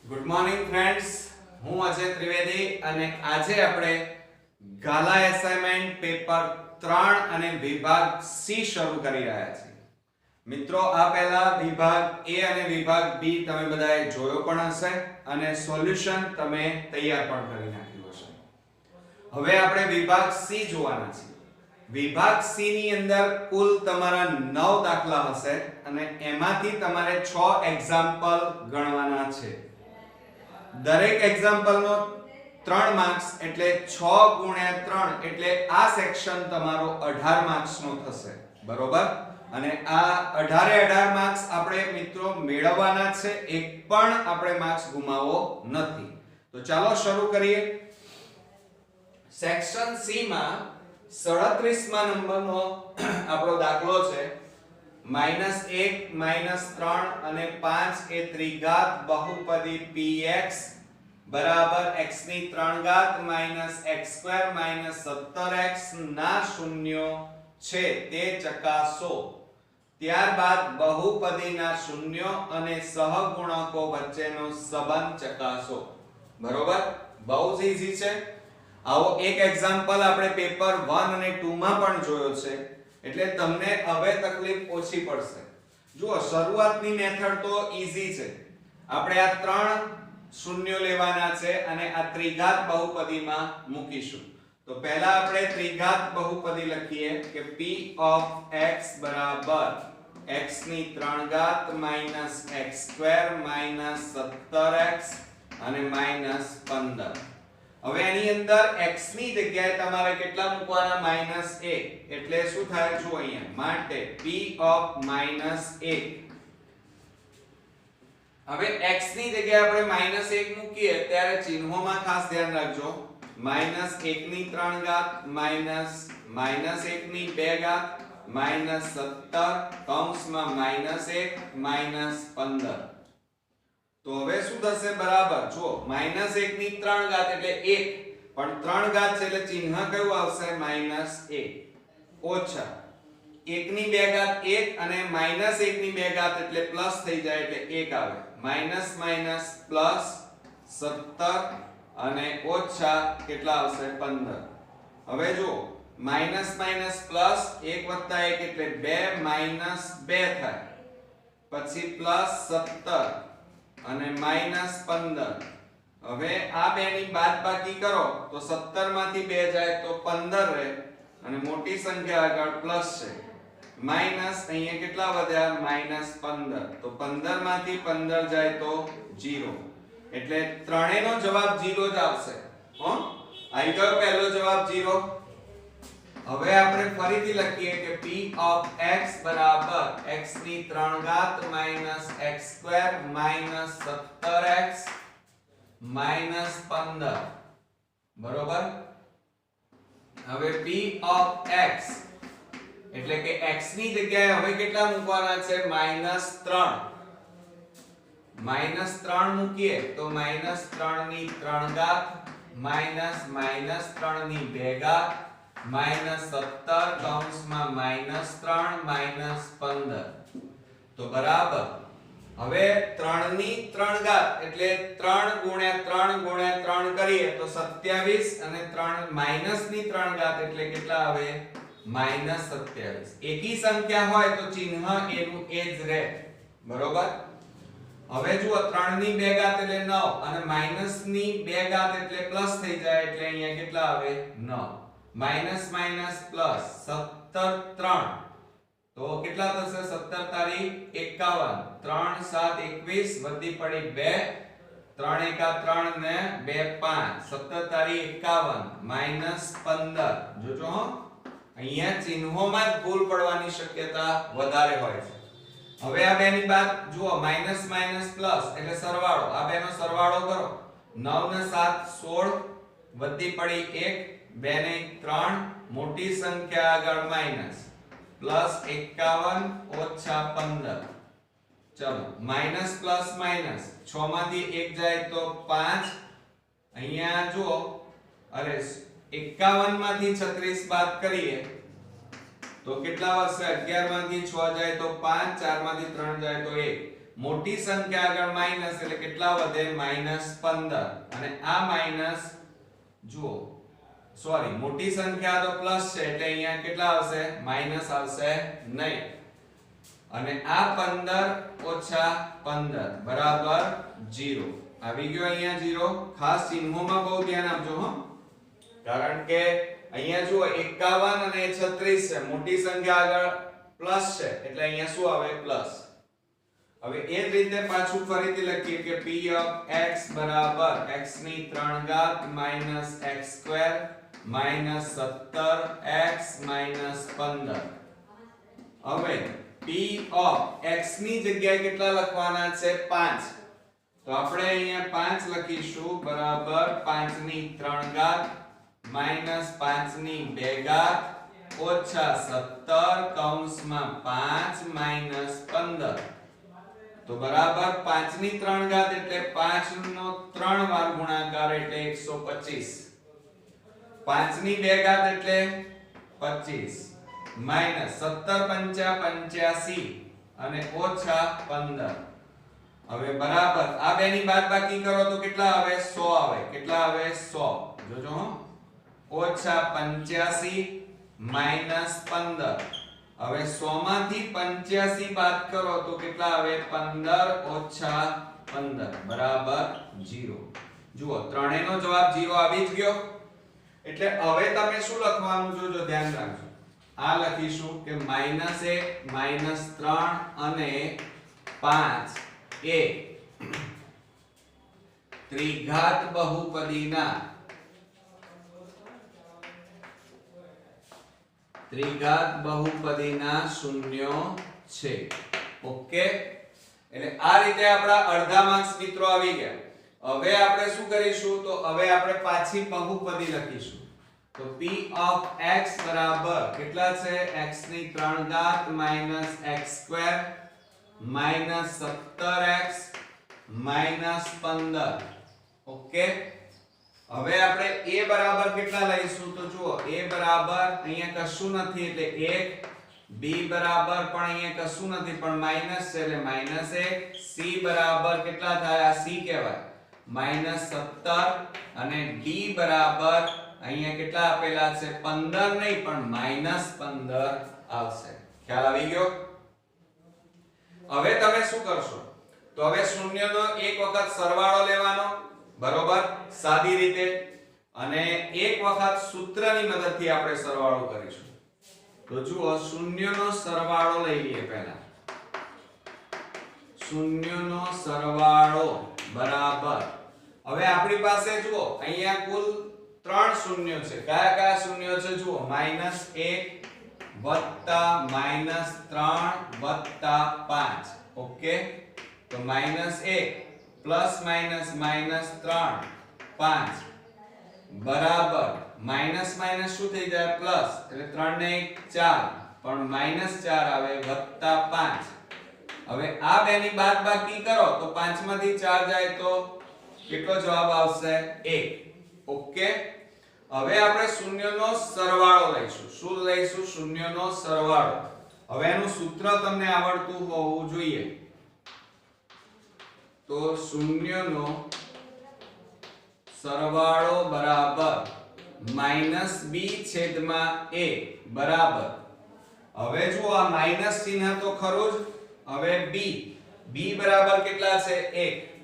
Good morning friends, હું અજય ત્રિવેદી અને આજે આપણે ગાલા એસાઇનમેન્ટ પેપર 3 અને વિભાગ સી શરૂ કરી રહ્યા છીએ. મિત્રો, આ પહેલા વિભાગ એ અને વિભાગ બી તમે બધાએ જોયો પણ હશે અને સોલ્યુશન તમે તૈયાર પણ કરી નાખ્યું હશે. હવે આપણે વિભાગ સી જોવાના છીએ. વિભાગ સી ની અંદર કુલ તમારા 9 દાખલા હશે અને એમાંથી તમારે 6 એક્ઝામ્પલ ગણવાના છે. દરેક એક્ઝામ્પલ નો 3 માર્ક્સ એટલે 6 ગુણ્યા 3 એટલે આ સેક્શન તમારો 18 માર્ક્સ નો થશે. બરોબર? અને આ 18 માર્ક્સ આપણે મિત્રો મેળવવાના છે. એક પણ આપણે માર્ક્સ ગુમાવવો નથી. તો ચાલો શરૂ કરીએ. સેક્શન સી માં 37મા નંબરનો આપણો દાખલો છે. -1 -3 અને 5 એ ત્રિઘાત બહુપદી px બરાબર x ની 3 ઘાત x² 17x ના શૂન્યો છે તે ચકાસો. ત્યારબાદ બહુપદીના શૂન્યો અને સહગુણકો વચ્ચેનો સંબંધ ચકાસો. બરોબર? બહુ જ ઈઝી છે. આવો એક એક્ઝામ્પલ આપણે પેપર 1 અને 2 માં પણ જોયો છે, એટલે તમને હવે તકલીફ ઓછી પડશે. જુઓ, શરૂઆતની મેથડ તો ઈઝી છે. આપણે આ 3 શૂન્યો લેવાના છે અને આ ત્રિઘાત બહુપદીમાં મૂકીશું. તો પહેલા આપણે ત્રિઘાત બહુપદી લખીએ કે p of x બરાબર x ની 3 ઘાત x² 17x અને -15. હવે એની અંદર x ની જગ્યાએ તમારે કેટલા મૂકવાના? -1. એટલે શું થાય? જો અહીંયા માટે p of -1. હવે x ની જગ્યાએ આપણે -1 મૂકીએ ત્યારે ચિહ્નોમાં ખાસ ધ્યાન રાખજો. -1 ની 3 ઘાત -1 ની 2 ઘાત -17 કૌંસમાં -1 -15. તો હવે શું થશે? બરાબર જો, -1 ની 3 ઘાત એટલે 1, પણ 3 ઘાત છે એટલે ચિહ્ન કયું આવશે? -1 ઓછા 1 ની 2 ઘાત 1 અને -1 ની 2 ઘાત એટલે પ્લસ થઈ જાય એટલે 1 આવે. માઈનસ માઈનસ પ્લસ 17 અને ઓછા કેટલા આવશે? 15. હવે જો, માઈનસ માઈનસ પ્લસ 1 વત્તા 1 એટલે 2 માઈનસ 2 થાય, પછી પ્લસ 17 અને માઈનસ 15. હવે આ બે ની બાદબાકી કરો તો 17 માંથી 2 જાય તો 15 રહે અને મોટી સંખ્યા આગળ પ્લસ છે. માઈનસ અહીંયા કેટલા વધ્યા? -15. તો 15 માંથી 15 જાય તો 0. એટલે ત્રણેયનો જવાબ 0 જ આવશે. હો, આવી ગયો પહેલો જવાબ 0. હવે આપણે ફરીથી લખીએ કે p of x બરાબર x ની 3 ઘાત x² 17x -15. બરોબર? હવે p of x એટલે કે x ની જગ્યાએ હવે કેટલા મૂકવાના છે? -3. -3 મૂકીએ તો -3 ની 3 ઘાત -3 ની 2 ઘાત -17 કૌંસમાં -3 -15. તો બરાબર. હવે 3 ની 3 ઘાત એટલે 3 ગુણ્યા 3 ગુણ્યા 3 કરીએ તો 27 અને 3 માઈનસ ની 3 ઘાત એટલે કેટલા આવે? -27. એકી સંખ્યા હોય તો ચિહ્ન એનું એ જ રહે. બરોબર? હવે જુઓ, 3 ની 2 ઘાત એટલે 9 અને માઈનસ ની 2 ઘાત એટલે પ્લસ થઈ જાય એટલે અહીંયા કેટલા આવે? 9. માઈનસ માઈનસ પ્લસ 17 3 તો કેટલા થશે? 17 તારીખ 51. 3 7 21 વધી પડી 2, 3 એકા 3 ને 2 5. 17 તારીખ 51 -15. જોજો હો, અહીંયા ચિહ્નોમાં જ ભૂલ પડવાની શક્યતા વધારે હોય છે. હવે આ બેની બાદ જુઓ, માઈનસ માઈનસ પ્લસ એટલે સરવાળો. આ બેનો સરવાળો કરો. 9 ને 7 16 વધી પડી 1, 2 ને 3 મોટી સંખ્યા આગળ માઈનસ પ્લસ 51 ઓછા 15. ચલો, માઈનસ પ્લસ માઈનસ 6 માંથી 1 જાય તો 5. અહીંયા જુઓ, અરે 51 માંથી 36 બાદ કરીએ તો કેટલા વધશે? 11 માંથી 6 જાય તો 5, 4 માંથી 3 જાય તો 1. મોટી સંખ્યા આગળ માઈનસ એટલે કેટલા વધે -15 અને આ માઈનસ જુઓ સોરી મોટી સંખ્યા તો પ્લસ છે એટલે અહીંયા કેટલા આવશે માઈનસ આવશે નહીં અને આ 15 ઓછા 15 બરાબર 0 આવી ગયો અહીંયા 0 ખાસ ચિહ્નોમાં બહુ ધ્યાન આપજો હો કારણ કે અહીંયા જુઓ 51 અને 36 છે મોટી સંખ્યા આગળ પ્લસ છે એટલે અહીંયા શું આવે પ્લસ હવે એ જ રીતે પાછું ફરીથી લખીએ કે p of x બરાબર x ની 3 ઘાત minus x square minus 17x minus 15 હવે p of x ની જગ્યાએ કેટલા લખવાના છે 5 તો આપણે અહીંયા 5 લખીશું બરાબર 5 ની 3 ઘાત minus 5 ની 2 ઘાત ઓછા 17 કૌંસમાં 5 minus 15 તો બરાબર 5 ની 3 ઘાત એટલે 5 નો 3 વાર ગુણાકાર એટલે 125 5 ની 2 ઘાત એટલે 25 માઈનસ 17 પંચા 85 અને ઓછા 15 હવે બરાબર આ બે ની બાદબાકી કરો તો કેટલા આવે 100 આવે કેટલા આવે 100 જોજો હો ઓછા 85 માઈનસ 15 હવે 100 માંથી 85 બાદ કરો તો કેટલા આવે 15 ઓછા 15 બરાબર 0 જુઓ ત્રણેયનો જવાબ 0 આવી જ ગયો એટલે હવે તમે શું લખવાનું જોજો ધ્યાન રાખજો આ લખીશું કે -1 -3 અને 5 એ ત્રિઘાત બહુપદીના શૂન્યો છે ઓકે એટલે આ રીતે આપડા અડધા માર્ક્સ મિત્રો આવી ગયા હવે આપણે શું કરીશું તો હવે આપણે પાછી બહુપદી લખીશું તો p of x બરાબર કેટલા છે x ની 3 ઘાત minus x square minus 17x minus 15 okay હવે આપણે a બરાબર કેટલા લઈશું તો જુઓ a બરાબર અહીંયા કશું નથી એટલે 1 b બરાબર પણ અહીંયા કશું નથી પણ માઈનસ છે એટલે -1 c બરાબર કેટલા થાય આ c કહેવાય -17 અને d બરાબર અહીંયા કેટલા આપેલા છે 15 નહીં પણ -15 આવશે ખ્યાલ આવી ગયો હવે તમે શું કરશો તો હવે શૂન્યનો એક વખત સરવાળો લેવાનો બરોબર સાદી રીતે અને એક વખત સૂત્રની મદદથી આપણે સરવાળો કરીશું તો જુઓ શૂન્યનો સરવાળો લઈ લઈએ પહેલા શૂન્યનો સરવાળો બરાબર હવે આપણી પાસે જુઓ અહીંયા કુલ 3 શૂન્યો છે કયા કયા શૂન્યો છે જુઓ -1 વત્તા -3 વત્તા 5 ઓકે તો -1 પ્લસ માઈનસ -3 5 બરાબર માઈનસ માઈનસ શું થઈ જાય પ્લસ એટલે 3 ને 1 4 પણ -4 આવે વત્તા 5 હવે આ બે ની બાદબાકી કરો તો 5 માંથી 4 જાય તો કેટલો જવાબ આવશે 1 ઓકે હવે આપણે શૂન્યનો સરવાળો લઈશું શું લઈશું શૂન્યનો સરવાળો હવે એનું સૂત્ર તમને આવડતું હોવું જોઈએ તો શૂન્યનો સરવાળો બરાબર -b છેદમાં a બરાબર હવે જો આ માઈનસ ચિહ્ન તો ખરું જ હવે b બરાબર કેટલા છે 1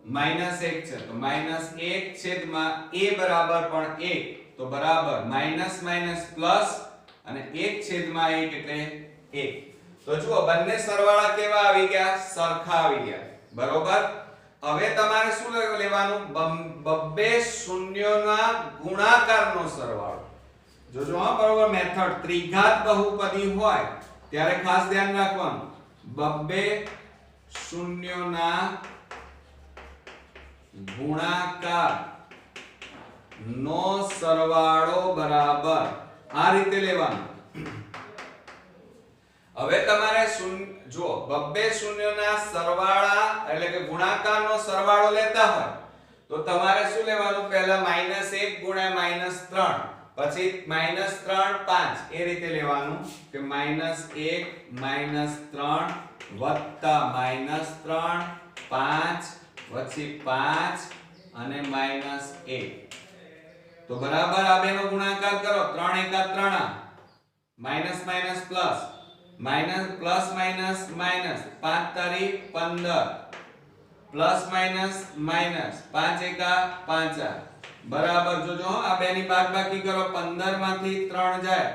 -1 છે તો -1 છેદમાં a બરાબર પણ 1 તો બરાબર માઈનસ માઈનસ પ્લસ અને 1 છેદમાં 1 એટલે 1 તો જુઓ બંને સરવાળા કેવા આવી ગયા સરખા આવી ગયા બરોબર હવે તમારે શું લેવાનું બબ્બે શૂન્યોના ગુણાકારનો સરવાળો જોજો હા બરોબર મેથડ ત્રિઘાત બહુપદી હોય ત્યારે ખાસ ધ્યાન રાખવાનું બબ્બે શૂન્યોના ગુણાકાર નો સરવાળો બરાબર આ રીતે લેવાનું હવે તમારે જો બબ્બે શૂન્યોના સરવાળા એટલે કે ગુણાકારનો સરવાળો લેતા હોય તો તમારે શું લેવાનું પહેલા -1 ગુણ્યા -3 પછી -3 5 એ રીતે લેવાનું કે -1 -3 વત્તા -3 5 પછી 5 અને -1 તો બરાબર આ બેનો ગુણાકાર કરો 3 એકા 3 minus minus plus minus plus minus minus 5 તારી 15 પ્લસ માઈનસ માઈનસ 5 એકા 5 બરાબર જોજો આ બેની બાદબાકી કરો 15 માંથી 3 જાય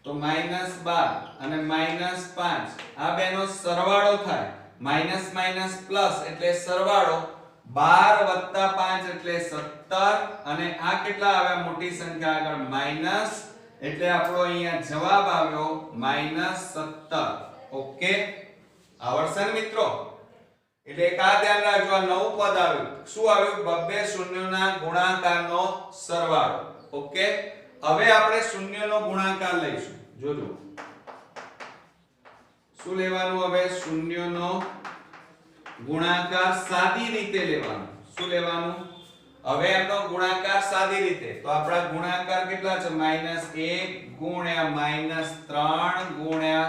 તો -12 અને -5 આ બેનો સરવાળો થાય માઈનસ માઈનસ પ્લસ એટલે સરવાળો 12 + 5 એટલે 17 અને આ કેટલા આવ્યા મોટી સંખ્યા આગળ માઈનસ એટલે આપણો અહીંયા જવાબ આવ્યો -17 ઓકે આવડશે ને મિત્રો એટલે એક આ ધ્યાન રાખજો આ નવું પદ આવ્યું શું આવ્યું બબ્બે શૂન્યોના ગુણાકારનો સરવાળો ઓકે હવે આપણે શૂન્યનો ગુણાકાર લઈશું જોજો શું લેવાનું હવે શૂન્યનો ગુણાકાર સાદી રીતે લેવાનો શું લેવાનું હવે એનો ગુણાકાર સાદી રીતે તો આપણા ગુણાકાર કેટલા છે -1 ગુણ્યા -3 ગુણ્યા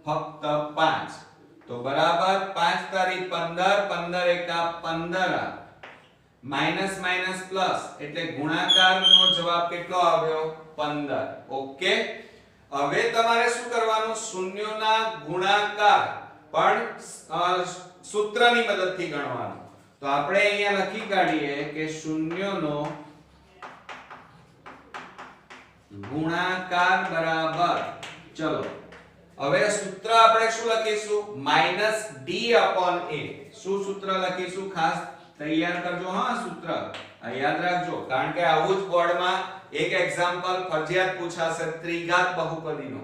ફક્ત 5 તો બરાબર 5 તારી 15 15 એકા 15 માઈનસ માઈનસ પ્લસ એટલે ગુણાકારનો જવાબ કેટલો આવ્યો 15 ઓકે હવે તમારે શું કરવાનું શૂન્યોના ગુણાકાર પણ સૂત્રની મદદથી ગણવાનું તો આપણે અહીંયા લખી કાઢીએ કે શૂન્યનો ગુણાકાર બરાબર ચલો હવે સૂત્ર આપણે શું લખીશું -d/a શું સૂત્ર લખીશું ખાસ તૈયાર કરજો હા સૂત્ર આ યાદ રાખજો કારણ કે આવું જ બોર્ડમાં એક એક્ઝામ્પલ ફરજિયાત પૂછાશે ત્રિઘાત બહુપદીનો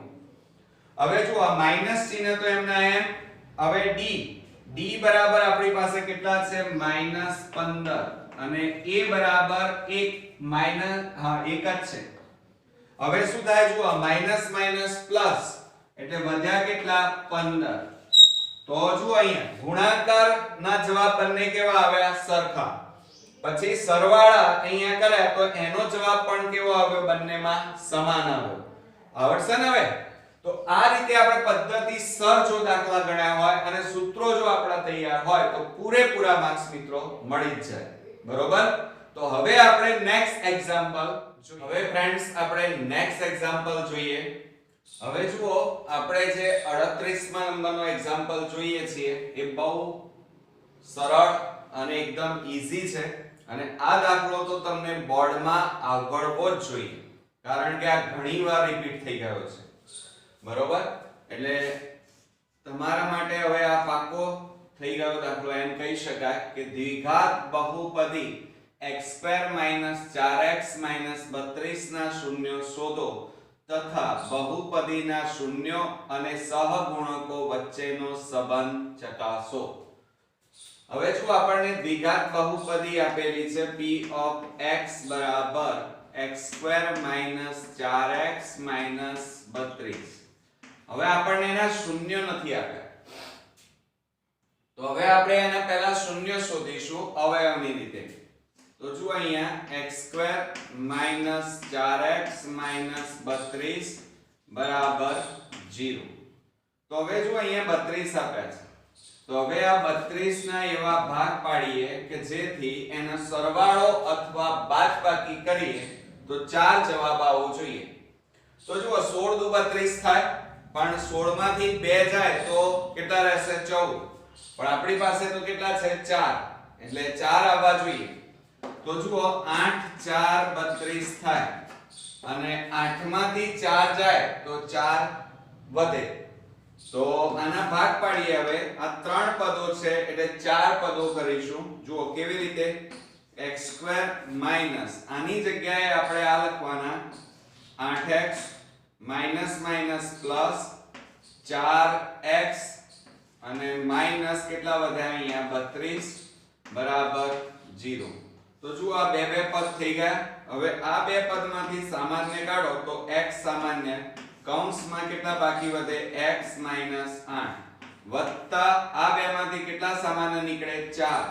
હવે જો આ માઈનસ ચિહ્ન તો એમના એમ હવે d બરાબર આપણી પાસે કેટલા છે -15 અને a બરાબર 1 માઈનસ હા 1 જ છે હવે શું થાય જો આ માઈનસ માઈનસ પ્લસ એટલે વધ્યા કેટલા 15 તો જો અહીંયા ગુણાકારના જવાબ બંને કેવા આવ્યા સરખા પછી સરવાળા અહીંયા કર્યા તો એનો જવાબ પણ કેવો આવ્યો બંનેમાં સમાન આવ્યો આવડશે ને હવે તો આ રીતે આપણે પદ્ધતિસર જો દાખલા ગણ્યા હોય અને સૂત્રો જો આપણા તૈયાર હોય તો પૂરેપૂરા માર્ક્સ મિત્રો મળી જ જાય બરોબર તો હવે આપણે નેક્સ્ટ એક્ઝામ્પલ હવે ફ્રેન્ડ્સ આપણે નેક્સ્ટ એક્ઝામ્પલ જોઈએ હવે જુઓ આપણે જે 38મા નંબરનો એક્ઝામ્પલ જોઈએ છીએ એ બહુ સરળ અને એકદમ ઈઝી છે અને આ દાખલો તો તમને બોર્ડમાં આવડવો જ જોઈએ કારણ કે આ ઘણીવાર રિપીટ થઈ ગયો છે બરોબર એટલે તમારા માટે હવે આ પાકો થઈ ગયો દાખલો એમ કહી શકાય કે દ્વિઘાત બહુપદી x² - 4x - 32 ના શૂન્યો શોધો તથા બહુપદીના શૂન્યો અને સહગુણકો વચ્ચેનો સંબંધ ચકાસો હવે જો આપણને દ્વિઘાત બહુપદી આપેલી છે p of x બરાબર x² - 4x - 32 હવે આપણને એના શૂન્ય નથી આપ્યા તો હવે આપણે એના પહેલા શૂન્ય શોધીશું અવયવની રીતે તો જો અહીંયા x² - 4x - 32 બરાબર 0 તો હવે જો અહીંયા 32 આપ્યા છે તો હવે આ 32 ના એવા ભાગ પાડીએ કે જેથી એનો સરવાળો અથવા બાદબાકી કરીએ તો 4 જવાબ આવવો જોઈએ તો જુઓ 16 દુ 32 થાય પણ 16 માંથી 2 જાય તો કેટલા રહેશે 14 પણ આપણી પાસે તો કેટલા છે 4 એટલે 4 આવવા જોઈએ તો જુઓ 8 4 32 થાય અને 8 માંથી 4 જાય તો 4 વધે તો આના ભાગ પાડીએ હવે આ ત્રણ પદો છે એટલે 4 પદો કરીશું જુઓ કેવી રીતે x² માઈનસ આની જગ્યાએ આપણે આ લખવાના 8x minus minus plus 4x અને માઈનસ કેટલા વધ્યા અહીંયા 32 બરાબર 0 તો જુઓ આ બે પદ થઈ ગયા હવે આ બે પદમાંથી સામાન્ય કાઢો તો x સામાન્ય કૌંસમાં કેટલા બાકી વધે x - 8 વત્તા આ બેમાંથી કેટલા સામાન્ય નીકળે 4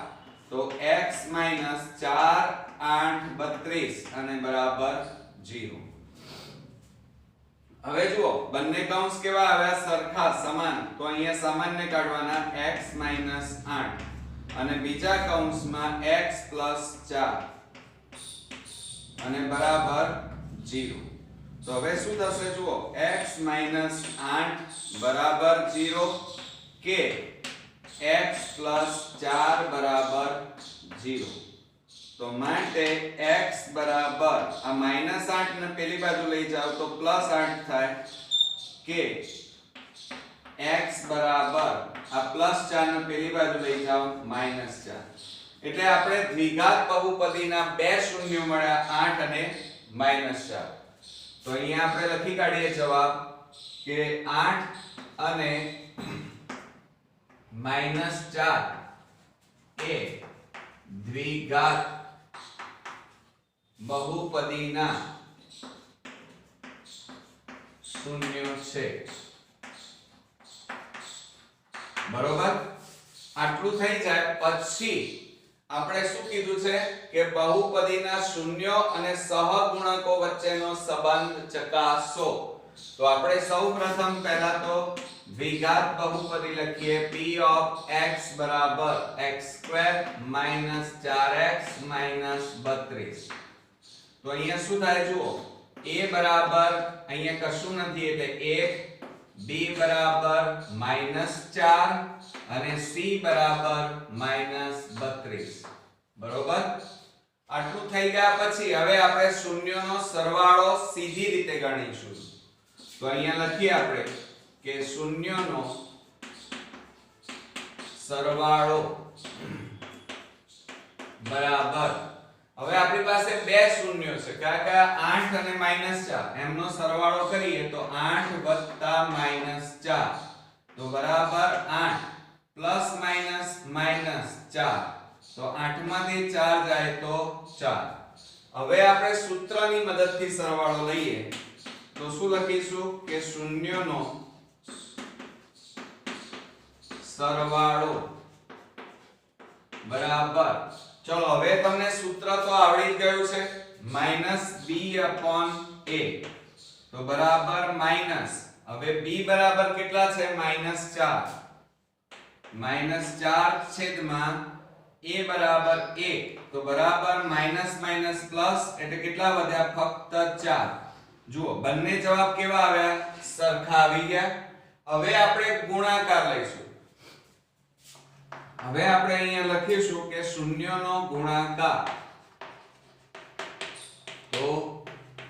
તો x - 4 8 32 અને બરાબર 0 હવે જુઓ બંને કૌંસ કેવા આવ્યા સરખા સમાન તો અહીંયા સામાન્ય કાઢવાના x 8 અને બીજા કૌંસમાં x 4 અને બરાબર 0 તો હવે શું થશે જુઓ x 8 બરાબર 0 કે x 4 બરાબર 0 તો માટે x બરાબર આ -8 ને પેલી બાજુ લઈ જાવ તો +8 થાય કે x બરાબર આ +4 ને પેલી બાજુ લઈ જાવ -4 એટલે આપણે દ્વિઘાત બહુપદીના બે શૂન્યો મળ્યા 8 અને -4 તો અહીંયા આપણે લખી કાઢીએ જવાબ કે 8 અને -4 એ દ્વિઘાત બહુપદીના શૂન્યો છે બરોબર આટલું થઈ જાય પછી આપણે શું કીધું છે કે બહુપદીના શૂન્યો અને સહગુણકો વચ્ચેનો સંબંધ ચકાસો તો આપણે સૌપ્રથમ પહેલા તો દ્વિઘાત બહુપદી લખીએ p of x બરાબર x² - 4x - 32 તો અહીંયા શું થાય જુઓ a બરાબર અહીંયા કશું નથી એટલે 1 b બરાબર -4 અને c બરાબર -32 બરોબર આટલું થઈ ગયા પછી હવે આપણે શૂન્યોનો સરવાળો સીધી રીતે ગણીશું તો અહીંયા લખીએ આપણે કે શૂન્યોનો સરવાળો બરાબર હવે આપણી પાસે બે શૂન્યો છે કયા 8 અને -4 એમનો સરવાળો કરીએ તો 8 + -4 તો બરાબર 8 પ્લસ માઈનસ -4 તો 8 માંથી 4 જાય તો 4 હવે આપણે સૂત્રની મદદથી સરવાળો લઈએ તો શું લખીશું કે શૂન્યોનો સરવાળો બરાબર ચલો હવે તમને સૂત્ર તો આવડી ગયું છે -b/a તો બરાબર માઈનસ હવે b બરાબર કેટલા છે -4 -4 છેદમાં a બરાબર 1 તો બરાબર માઈનસ માઈનસ પ્લસ એટલે કેટલા વધ્યા ફક્ત 4 જુઓ બંને જવાબ કેવા આવ્યા સરખા આવી ગયા હવે આપણે ગુણાકાર લઈશું હવે આપણે અહીંયા લખીશું કે શૂન્યનો ગુણાકાર તો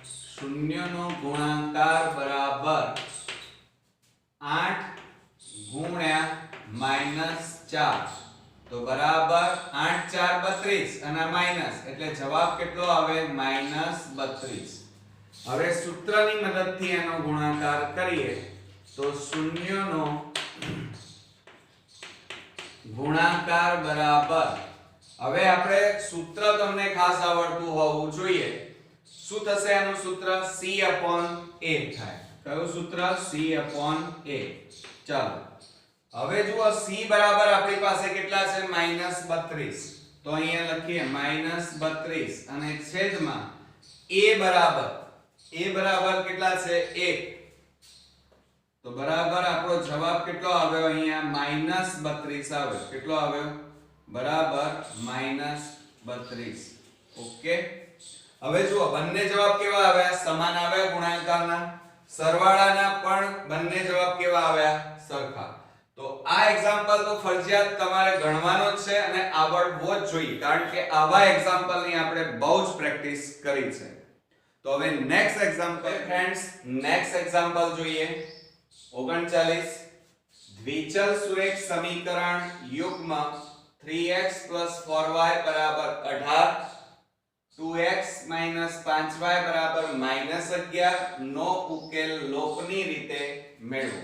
શૂન્યનો ગુણાકાર બરાબર 8 ગુણ્યા -4 તો બરાબર 8 4 32 અને માઈનસ એટલે જવાબ કેટલો આવે -32 હવે સૂત્રની મદદથી એનો ગુણાકાર કરીએ તો શૂન્યનો ગુણાકાર બરાબર હવે આપણે સૂત્ર તમને ખાસ આવડતું હોવું જોઈએ શું થશે આનું સૂત્ર c/a થાય કયું સૂત્ર c/a ચાલો હવે જુઓ c બરાબર આપણી પાસે કેટલા છે -32 તો અહીંયા લખીએ -32 અને છેદમાં a બરાબર કેટલા છે 1 તો બરાબર આપણો જવાબ કેટલો આવ્યો અહીંયા -32 આવ્યો કેટલો આવ્યો બરાબર -32 ઓકે હવે જુઓ બંને જવાબ કેવા આવ્યા સમાન આવ્યા ગુણાકારના સરવાળાના પણ બંને જવાબ કેવા આવ્યા સરખા તો આ એક્ઝામ્પલ તો ફરજિયાત તમારે ગણવાનો જ છે અને આવડવો જ જોઈએ કારણ કે આવા એક્ઝામ્પલની આપણે બહુ જ પ્રેક્ટિસ કરી છે તો હવે next example friends next example જોઈએ 39 દ્વિચલ સુરેખ સમીકરણ યુગ્મ 3x + 4y = 18 2x - 5y = -11 નો ઉકેલ લોપની રીતે મેળવો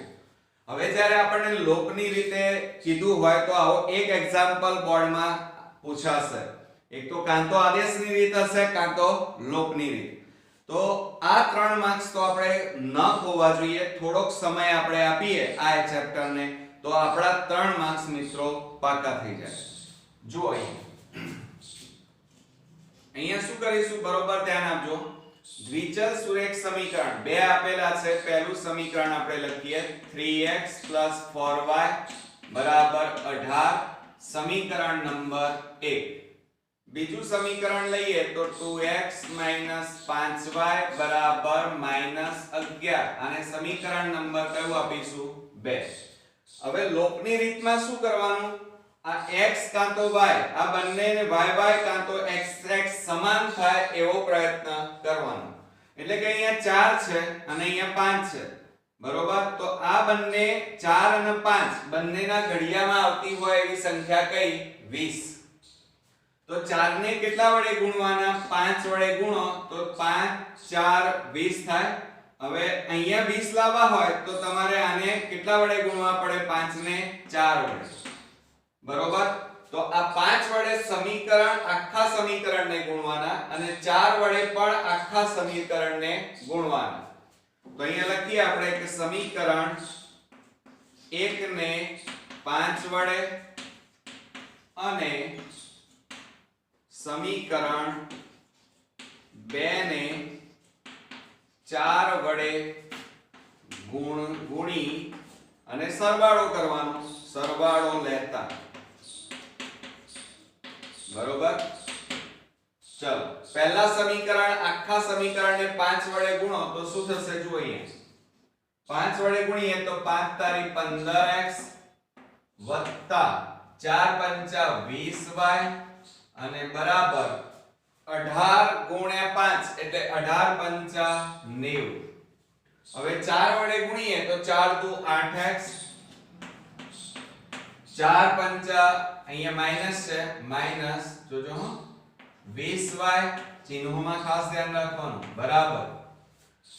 હવે જ્યારે આપણને લોપની રીતે કીધું હોય તો આવો એક એક્ઝામ્પલ બોર્ડમાં પૂછાશે એક તો કાં તો આદેશની રીત હશે કાં તો લોપની રીત તો આ 3 માર્ક્સ તો આપણે ન ખોવા જોઈએ થોડોક સમય આપણે આપીએ આ ચેપ્ટરને તો આપણા 3 માર્ક્સ મિત્રો પાકા થઈ જાય જુઓ અહીંયા શું કરીશું બરોબર ધ્યાન આપજો દ્વિચલ સુરેખ સમીકરણ બે આપેલા છે. પહેલું સમીકરણ આપણે લખીએ 3x 4y બરાબર 18, સમીકરણ નંબર 1. બીજું સમીકરણ લઈએ તો 2x 5y બરાબર -11, અને સમીકરણ નંબર કયું આપીશું? 2. હવે લોપની રીતમાં શું કરવાનું? આ x કાં તો y, આ બંનેને y કાં તો x સમાન થાય એવો પ્રયત્ન કરવાનો. એટલે કે અહીંયા 4 છે અને અહીંયા 5 છે, બરોબર? તો આ બંને 4 અને 5 બંનેના ઘડિયામાં આવતી હોય એવી સંખ્યા કઈ? 20. તો 4 ને કેટલા વડે ગુણવાના? 5 વડે ગુણો તો 5 4 20 થાય. હવે અહીંયા 20 લાવવા હોય તો તમારે આને કેટલા વડે ગુણવા પડે? 5 ને 4 વડે, બરોબર? તો આ 5 વડે સમીકરણ, આખા સમીકરણને ગુણવાના, અને 4 વડે પણ આખા સમીકરણને ગુણવાના. તો અહીંયા લખીએ આપણે કે સમીકરણ 1 ને 5 વડે અને સમીકરણ 2 ને 4 વડે ગુણી અને સરવાળો કરવાનો, સરવાળો લેતા, બરોબર? ચલો, પહેલા સમીકરણ, આખા સમીકરણને 5 વડે ગુણો તો શું થશે? જુઓ અહીંયા 5 વડે ગુણીએ તો 5 તારી 15x વત્તા 4 પંચા 20y અને બરાબર 18 ગુણ્યા 5 એટલે 18 પંચા 90. હવે 4 વડે ગુણીએ તો 4 દુ 8x, 4 પંચા અહીંયા માઈનસ છે, માઈનસ જોજો હો 20y, ચિહ્નોમાં ખાસ ધ્યાન રાખવાનું, બરાબર.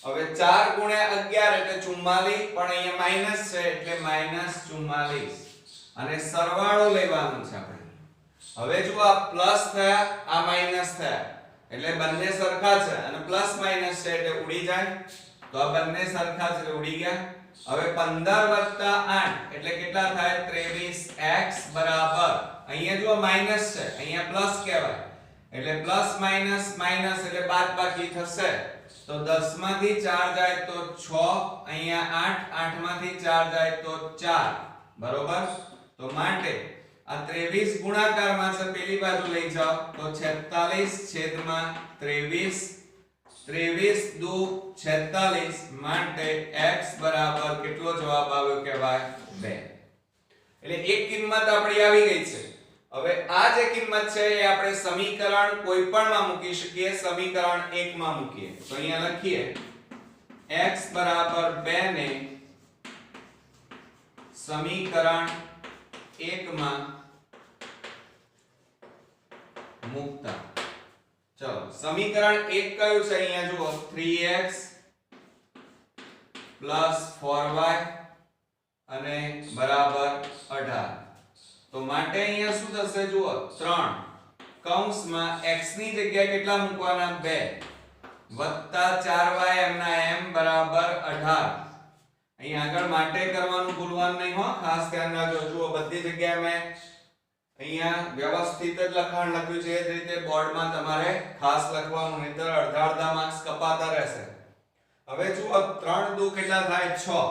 હવે 4 ગુણ્યા 11 એટલે 44, પણ અહીંયા માઈનસ છે એટલે માઈનસ 44, અને સરવાળો લેવાનો છે આપણે. હવે જો આ પ્લસ થયા, આ માઈનસ થયા, એટલે બંને સરખા છે, અને પ્લસ માઈનસ છે એટલે ઉડી જાય. તો આ બંને સરખા છે એટલે ઉડી ગયા. હવે 15 વત્તા 8 એટલે કેટલા થાય? 23x બરાબર, અહીંયા જો માઈનસ છે, અહીંયા પ્લસ કહેવાય, એટલે પ્લસ માઈનસ માઈનસ એટલે બાદબાકી થશે. તો 10 માંથી 4 જાય તો 6, અહીંયા 8, 8 માંથી 4 જાય તો 4, બરોબર? તો માટે આ 23 ગુણાકારમાં છે, પેલી બાજુ લઈ જાઓ તો 46 છેદમાં 23, 23 દુ 46, માટે x બરાબર કેટલો જવાબ આવ્યો કહેવાય? 2. એટલે એક કિંમત આપણી આવી ગઈ છે. હવે આ જે કિંમત છે એ આપણે સમીકરણ કોઈ પણમાં મૂકી શકીએ. સમીકરણ 1 માં મૂકીએ તો અહીંયા લખીએ x બરાબર 2 ને સમીકરણ 1 માં મૂકતા. ચલો, સમીકરણ 1 કયું છે? અહીંયા જુઓ 3x 4y અને બરાબર 18. તો માટે અહીંયા શું થશે? જુઓ 3 કૌંસમાં x ની જગ્યાએ કેટલા મૂકવાના? 2 વત્તા 4y એમના m બરાબર 18. અહીં આગળ માટે કરવાનું ભૂલવાનું નહીં હો, ખાસ ધ્યાન રાખજો. જુઓ બધી જગ્યાએ મેં અહીંયા વ્યવસ્થિત જ લખાણ લખ્યું છે, એ જ રીતે બોર્ડમાં તમારે ખાસ લખવાનું, નહીતર અડધા માર્ક્સ કપાતા રહેશે. હવે જુઓ 3 દુ કેટલા થાય? 6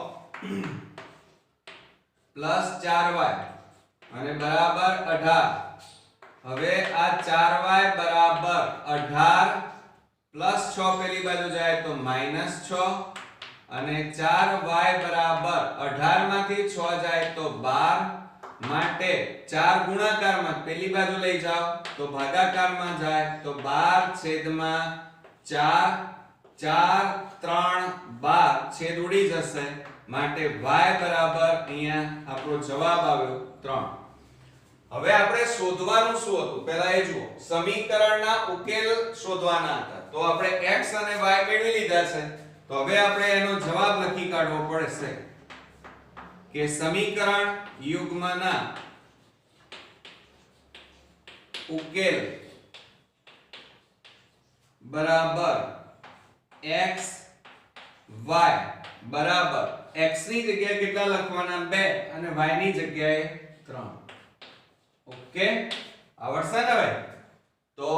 પ્લસ 4y અને બરાબર 18. હવે આ 4y બરાબર 18 પ્લસ 6 પેલી બાજુ જાય તો -6, અને 4y બરાબર 18 માંથી 6 જાય તો 12, માટે 4 ગુણાકારમાં પેલી બાજુ લઈ જાઓ તો ભાગાકારમાં જાય તો 12 છેદમાં 4, 4 3 12 છેદ ઉડી જશે, માટે y બરાબર અહીંયા આપણો જવાબ આવ્યો 3. હવે આપણે શોધવાનું શું હતું? પહેલા એ જુઓ, સમીકરણના ઉકેલ શોધવાના હતા. તો આપણે x અને y મેળવી લીધા છે. તો હવે આપણે એનો જવાબ લખી કાઢવો પડશે કે સમીકરણ યુગ્મના ઉકેલ બરાબર x y બરાબર x ની જગ્યાએ કેટલા લખવાના? 2 અને y ની જગ્યાએ 3. ઓકે, આવડશે ને? હવે તો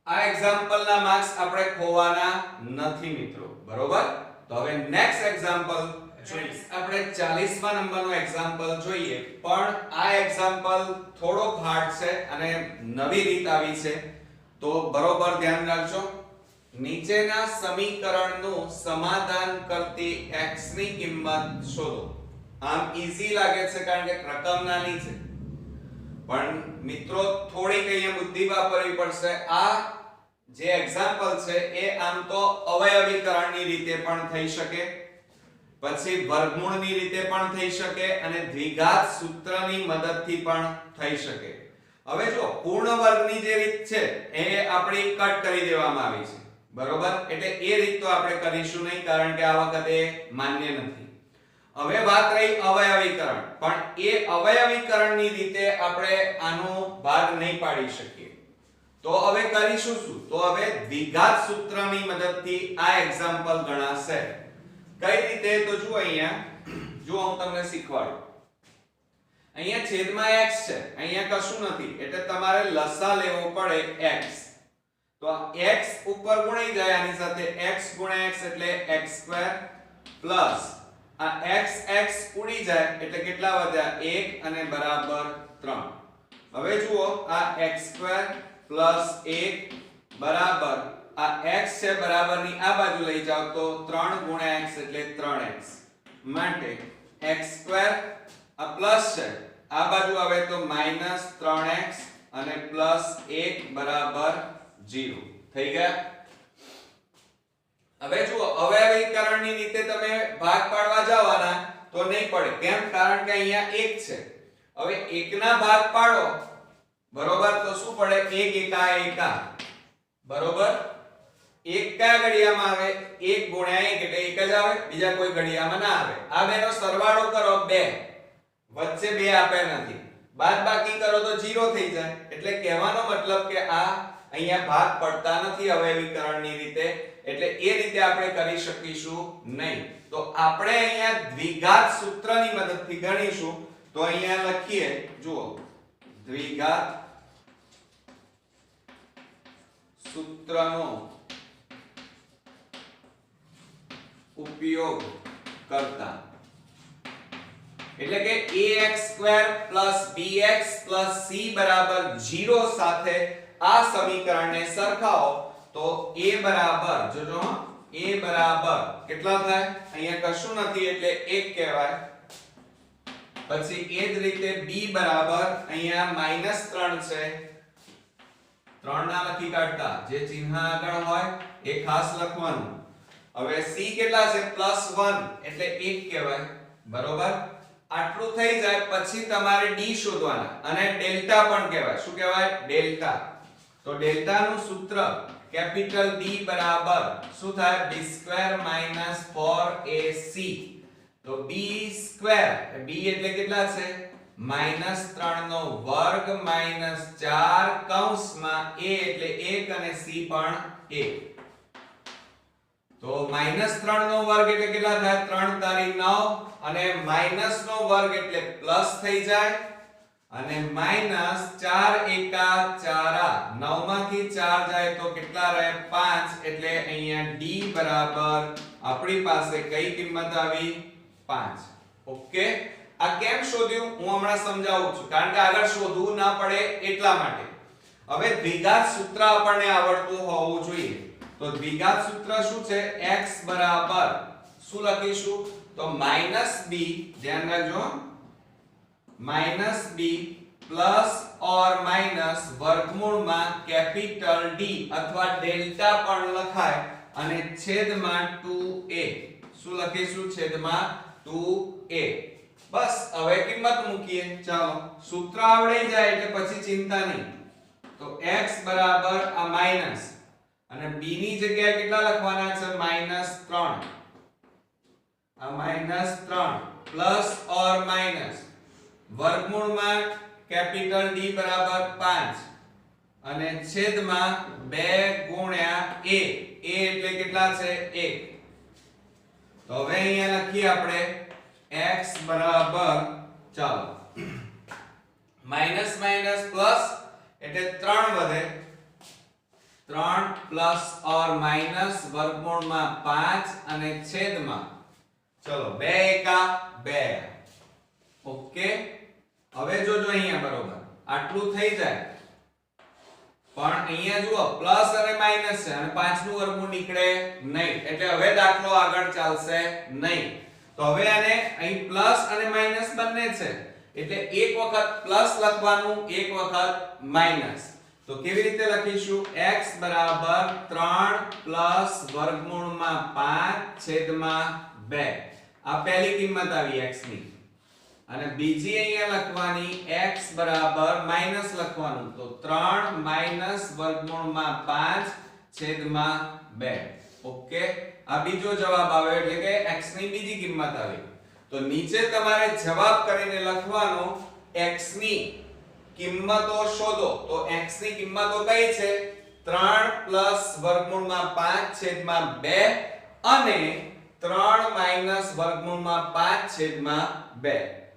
આ એક્ઝામ્પલ એક્ઝામ્પલના માર્ક્સ આપણે ખોવાના નથી મિત્રો, બરોબર? તો હવે નેક્સ્ટ એક્ઝામ્પલ જોઈએ. આપણે 40મા નંબરનો એક્ઝામ્પલ જોઈએ, પણ આ એક્ઝામ્પલ થોડો હાર્ડ છે અને નવી રીત આવી છે, તો બરોબર ધ્યાન રાખજો. નીચેના સમીકરણનું સમાધાન કરતી x ની કિંમત શોધો. આમ ઈઝી લાગે છે કારણ કે રકમ નાની છે, પણ મિત્રો થોડીક અહીંયા બુદ્ધિ વાપરવી પડશે. આ જે એક્ઝામ્પલ છે એ આમ તો અવયવીકરણની રીતે પણ થઈ શકે, પછી વર્ગમૂળની રીતે પણ થઈ શકે અને દ્વિઘાત સૂત્રની મદદથી પણ થઈ શકે. હવે જો પૂર્ણ વર્ગની જે રીત છે એ આપણી કટ કરી દેવામાં આવી છે, બરોબર? એટલે એ રીત તો આપણે કરીશું નહીં કારણ કે આ વખતે માન્ય નથી. હવે વાત રહી અવયવીકરણ, પણ એ અવયવીકરણની રીતે આપણે આનો ભાગ નહીં પાડી શકીએ. તો હવે કરીશું શું? તો હવે દ્વિઘાત સૂત્રની મદદથી આ એક્ઝામ્પલ ગણાશે. કઈ રીતે? તો જુઓ અહીંયા, જો હું તમને શીખવાડું. અહીંયા છેદમાં x છે, અહીંયા કશું નથી એટલે તમારે લસા લેવો પડે x. તો આ x ઉપર ગુણાઈ જાય આની સાથે, x ગુણ્યા x એટલે x² પ્લસ આ x ઉડી જાય એટલે કેટલા વધ્યા? 1 અને બરાબર 3. હવે જુઓ આ x² પ્લસ 1 બરાબર આ x છે બરાબરની આ બાજુ લઈ જાવ તો 3 ગુણ્યા x એટલે 3x, માટે x² આ પ્લસ છે, આ બાજુ આવે તો -3x અને +1 બરાબર 0 થઈ ગયા. હવે જુઓ અવયવીકરણની રીતે તમે ભાગ પાડવા જવાના તો નહીં પડે. કેમ? કારણ કે અહીંયા 1 છે. હવે 1 ના ભાગ પાડો, બરોબર, તો શું પડે? 1 એકા એકા, બરોબર? 1 કયા ઘડિયામાં આવે? 1 ગુણ્યા 1 એટલે 1 જ આવે, બીજા કોઈ ઘડિયામાં ના આવે. આ બેનો સરવાળો કરો 2, વચ્ચે 2 આપ્યા નથી, બાદબાકી કરો તો 0 થઈ જાય. એટલે કહેવાનો મતલબ કે આ અહીંયા ભાગ પડતા નથી અવયવીકરણની રીતે, એટલે એ રીતે આપણે કરી શકીશું નહીં. તો આપણે અહીંયા દ્વિઘાત સૂત્રની મદદથી ગણીશું. તો અહીંયા લખીએ, જુઓ, દ્વિઘાત સૂત્રનો ઉપયોગ કરતા, એટલે કે ax² bx c બરાબર 0 સાથે આ સમીકરણને સરખાવો તો a બરાબર, જોજો a બરાબર કેટલા થાય? અહીંયા કશું નથી એટલે 1 કહેવાય. પછી એ જ રીતે b બરાબર અહીંયા -3 છે, 3 ના લખી કાઢતા, જે ચિહ્ન આગળ હોય એ ખાસ લખવાનું. હવે c કેટલા છે? +1 એટલે 1 કહેવાય, બરોબર? આટલું થઈ જાય પછી તમારે d શોધવાના, અને ડેલ્ટા પણ કહેવાય. શું કહેવાય? ડેલ્ટા. તો ડેલ્ટા નું સૂત્ર કેપિટલ D બરાબર શું થાય? b² - 4ac. તો b², b એટલે કેટલા છે? -3 નો વર્ગ -4 કૌંસમાં a એટલે 1 અને c પણ 1. તો -3 નો વર્ગ એટલે કેટલા થાય? 3 તારી 9 અને માઈનસ નો વર્ગ એટલે પ્લસ થઈ જાય, અને -4 એકા 4, 9 માંથી 4 જાય તો કેટલા રહે? 5. એટલે અહીંયા d બરાબર આપણી પાસે કઈ કિંમત આવી? 5. ઓકે. આ કેમ શોધ્યું હું હમણાં સમજાવું છું, કારણ કે આગળ શોધવું ના પડે એટલા માટે. હવે દ્વિઘાત સૂત્ર આપણને આવડતું હોવું જોઈએ. તો દ્વિઘાત સૂત્ર શું છે? x બરાબર શું લખીશું? તો -b, ધ્યાન રાખજો, -b પ્લસ ઓર માઈનસ વર્ગમૂળમાં કેપિટલ D અથવા ડેલ્ટા પણ લખાય, અને છેદમાં 2a. શું લખીશું? છેદમાં 2a. બસ હવે કિંમત મૂકીએ. ચાલો, સૂત્ર આવડી જાય એટલે પછી ચિંતા નહીં. તો x બરાબર આ માઈનસ અને b ની જગ્યાએ કેટલા લખવાના છે? -3. આ -3 પ્લસ ઓર માઈનસ વર્ગમૂળમાં કેપિટલ D બરાબર 5 અને છેદમાં 2 ગુણ્યા a. a એટલે કેટલા છે? 1. તો હવે અહીંયા લખીએ આપણે x બરાબર, ચાલો, માઈનસ માઈનસ પ્લસ એટલે 3 વધે, 3 પ્લસ ઓર માઈનસ વર્ગમૂળમાં 5 અને છેદમાં ચલો 2 એકા 2. ઓકે, હવે જોજો અહીંયા બરોબર આટલું થઈ જાય, પણ અહીંયા જુઓ પ્લસ અને માઈનસ છે અને 5 નું વર્ગમૂળ નીકળે નહીં, એટલે હવે દાખલો આગળ ચાલશે નહીં. તો હવે આને અહીં પ્લસ અને માઈનસ બંને છે, એટલે એક વખત પ્લસ લખવાનું, એક વખત માઈનસ. તો કેવી રીતે લખીશું? x બરાબર 3 પ્લસ વર્ગમૂળમાં 5 છેદમાં 2. આ પહેલી કિંમત આવી x ની, અને બીજી અહીંયા લખવાની x બરાબર માઈનસ લખવાનું, તો 3 માઈનસ વર્ગમૂળમાં 5 છેદમાં 2. ઓકે, આ બીજો જવાબ આવ્યો, એટલે કે x ની બીજી કિંમત આવી. તો નીચે તમારે જવાબ કરીને લખવાનો x ની કિંમતો શોધો. તો x ની કિંમતો કઈ છે? 3 પ્લસ વર્ગમૂળમાં 5 છેદમાં 2 અને 3 માઈનસ વર્ગમૂળમાં 5 છેદમાં 2.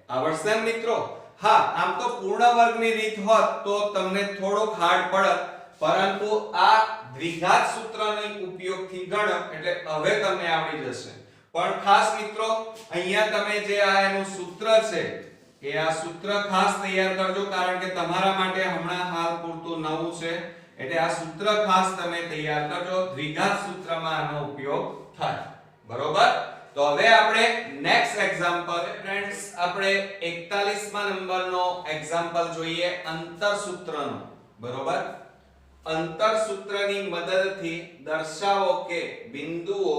આવડશે મિત્રો? હા, આમ તો પૂર્ણ વર્ગની રીત હોત તો તમને થોડોક હાર્ડ પડત, પરંતુ આ દ્વિઘાત સૂત્રનો ઉપયોગથી ગણો એટલે હવે તમને આવડી જશે. પણ ખાસ મિત્રો અહીંયા તમે જે આ એનું સૂત્ર છે એ આ સૂત્ર ખાસ તૈયાર કરજો, કારણ કે તમારા માટે હમણાં હાલ પૂરતું નવું છે, એટલે આ સૂત્ર ખાસ તમે તૈયાર કરજો. દ્વિઘાત સૂત્રમાં આનો ઉપયોગ થાય. બરોબર? તો હવે આપણે નેક્સ્ટ એક્ઝામ્પલ ફ્રેન્ડ્સ, આપણે 41મા નંબરનો એક્ઝામ્પલ જોઈએ અંતર સૂત્રનો. બરોબર? અંતર સૂત્રની મદદથી દર્શાવો કે બિંદુઓ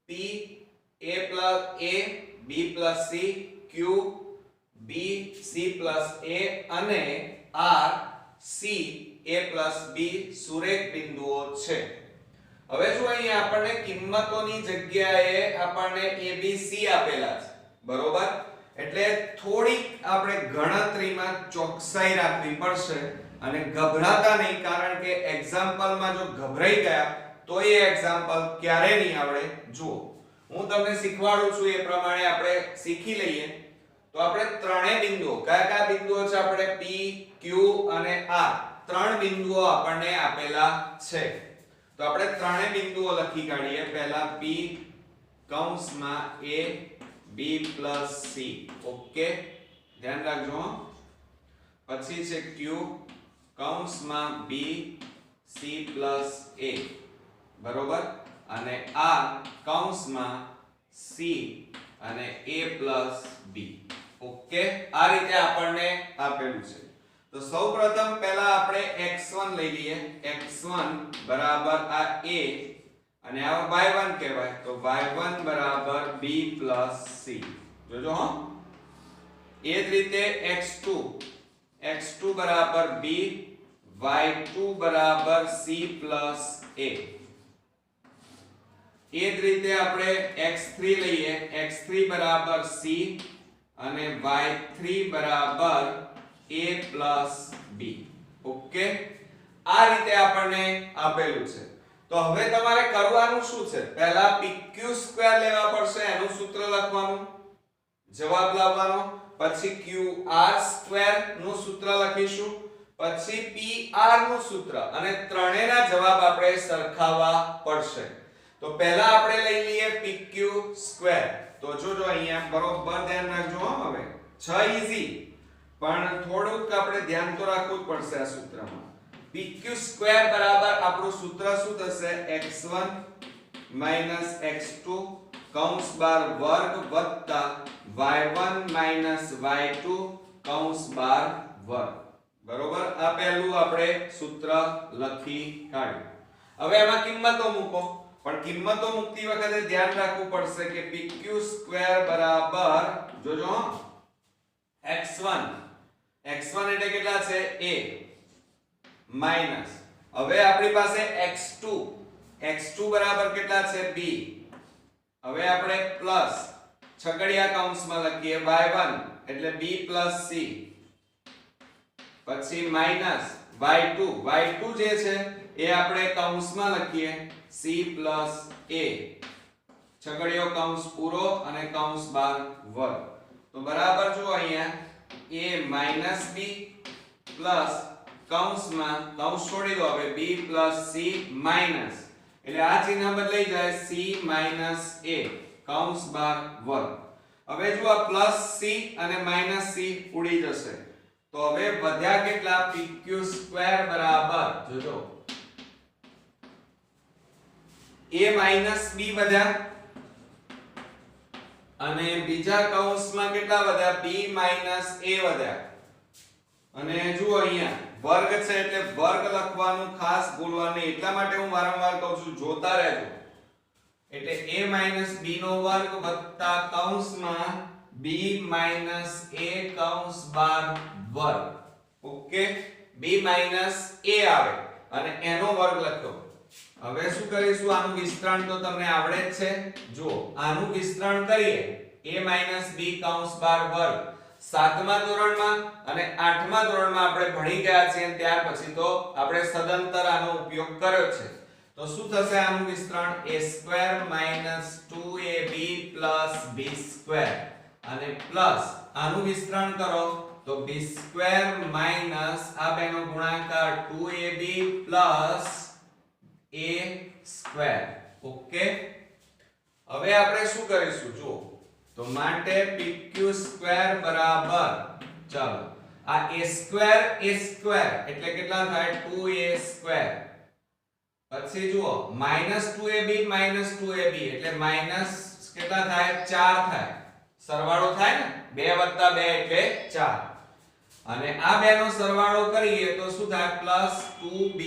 P a b c q b c a અને r c a b સુરેખ બિંદુઓ છે. હવે જો અહીંયા આપણને કિંમતોની જગ્યાએ આપણને abc આપેલા છે. બરોબર? એટલે થોડીક આપણે ગણતરીમાં ચોકસાઈ રાખવી પડશે અને ગભરાતા નહીં, કારણ કે એક્ઝામ્પલમાં જો ગભરાઈ ગયા તો એ એક્ઝામ્પલ ક્યારે નહીં આવડે. જુઓ, હું તમને શીખવાડું છું એ પ્રમાણે આપણે શીખી લઈએ. તો આપણે ત્રણેય બિંદુઓ, કયા કયા બિંદુઓ છે? આપણે p q અને r, ત્રણ બિંદુઓ આપણને આપેલા છે. તો આપણે ત્રણેય બિંદુઓ લખી કાઢીએ. પહેલા p કૌંસમાં a b c. ઓકે, ધ્યાન રાખજો. પછી છે q કૌંસમાં b c a. બરોબર? અને r કૌંસમાં c અને a b. ઓકે, આ રીતે આપણને આપેલું છે. તો સૌપ્રથમ પહેલા આપણે x1 લઈ લઈએ. x1 બરાબર આ a અને આ y1 કહેવાય, તો y1 બરાબર b c. જોજો હો. એ જ રીતે x2 બરાબર b, y2 બરાબર c a. એ જ રીતે આપણે x3 લઈએ. x3 બરાબર c અને y3 બરાબર a b. ઓકે, આ રીતે આપણને આપેલું છે. તો હવે તમારે કરવાનું શું છે? પહેલા pq² લેવા પડશે, એનું સૂત્ર લખવાનું, જવાબ લાવવાનો. પછી qr² નું સૂત્ર લખીશું, પછી pr નું સૂત્ર, અને ત્રણેયના જવાબ આપણે સરખાવવા પડશે. તો પહેલા આપણે લઈ લઈએ pq². તો જોજો અહીંયા બરોબર ધ્યાન રાખજો. હવે 6 ઈઝી, પણ થોડુંક આપણે ધ્યાન તો રાખવું જ પડશે આ સૂત્રમાં. pq² બરાબર આપણું સૂત્ર શું થશે? x1 x2 કૌંસ બાર વર્ગ વત્તા y1 y2 કૌંસ બાર વર્ગ. બરોબર? આ પહેલું આપણે સૂત્ર લખી કાઢ્યું. હવે એમાં કિંમતો મૂકો, પણ કિંમતો મૂકતી વખતે ધ્યાન રાખવું પડશે કે pq² બરાબર, જોજો x1 એટલે કેટલા છે? a માઈનસ, હવે આપણી પાસે x2 બરાબર કેટલા છે? b. હવે આપણે પ્લસ છગડિયા કૌંસમાં લખીએ y1 એટલે b c, પછી માઈનસ y2 જે છે એ આપણે કૌંસમાં લખીએ c a, છગડીયો કૌંસ પૂરો અને કૌંસ બાર વર્ગ. તો બરાબર જો અહીંયા a b પ્લસ કૌંસમાં કૌંસ છોડી દો હવે b + c માઈનસ એટલે આ ચિહ્ન બદલાઈ જાય c - a કૌંસ બાર વર્ગ. હવે જો આ +c અને -c ઉડી જશે તો હવે વધ્યા કેટલા pq² બરાબર જોજો a - b વધ્યા અને બીજા કૌંસમાં કેટલા વધ્યા b - a વધ્યા. અને જુઓ અહીંયા વર્ગ છે એટલે વર્ગ લખવાનું ખાસ ભૂલવાનું નહીં એટલા માટે હું વારંવાર કહું છું જોતા રહેજો. એટલે a - b નો વર્ગ વત્તા કૌંસમાં b - a કૌંસ બાર વર્ગ. ઓકે b - a આવે અને એનો વર્ગ લખ્યો. હવે શું કરીશું આનું વિસ્તરણ તો તમને આવડે જ છે. જો આનું વિસ્તરણ કરીએ a - b કૌંસ બાર વર્ગ 7મા ધોરણમાં અને 8મા ધોરણમાં આપણે ભણી ગયા છીએ ત્યાર પછી તો આપણે સદંતર આનો ઉપયોગ કર્યો છે. તો શું થશે આનું વિસ્તરણ a² - 2ab + b² અને પ્લસ આનું વિસ્તરણ કરો તો b² - આ બેનો ગુણાકાર 2ab + a². ઓકે હવે આપણે શું કરીશું જુઓ તો માટે pq² બરાબર ચાલો આ a² એટલે કેટલા થાય 2a². પછી જુઓ -2ab એટલે માઈનસ કેટલા થાય 4 થાય. સરવાળો થાય ને 2 + 2 એટલે 4 અને આ બેનો સરવાળો કરીએ તો શું થાય +2b².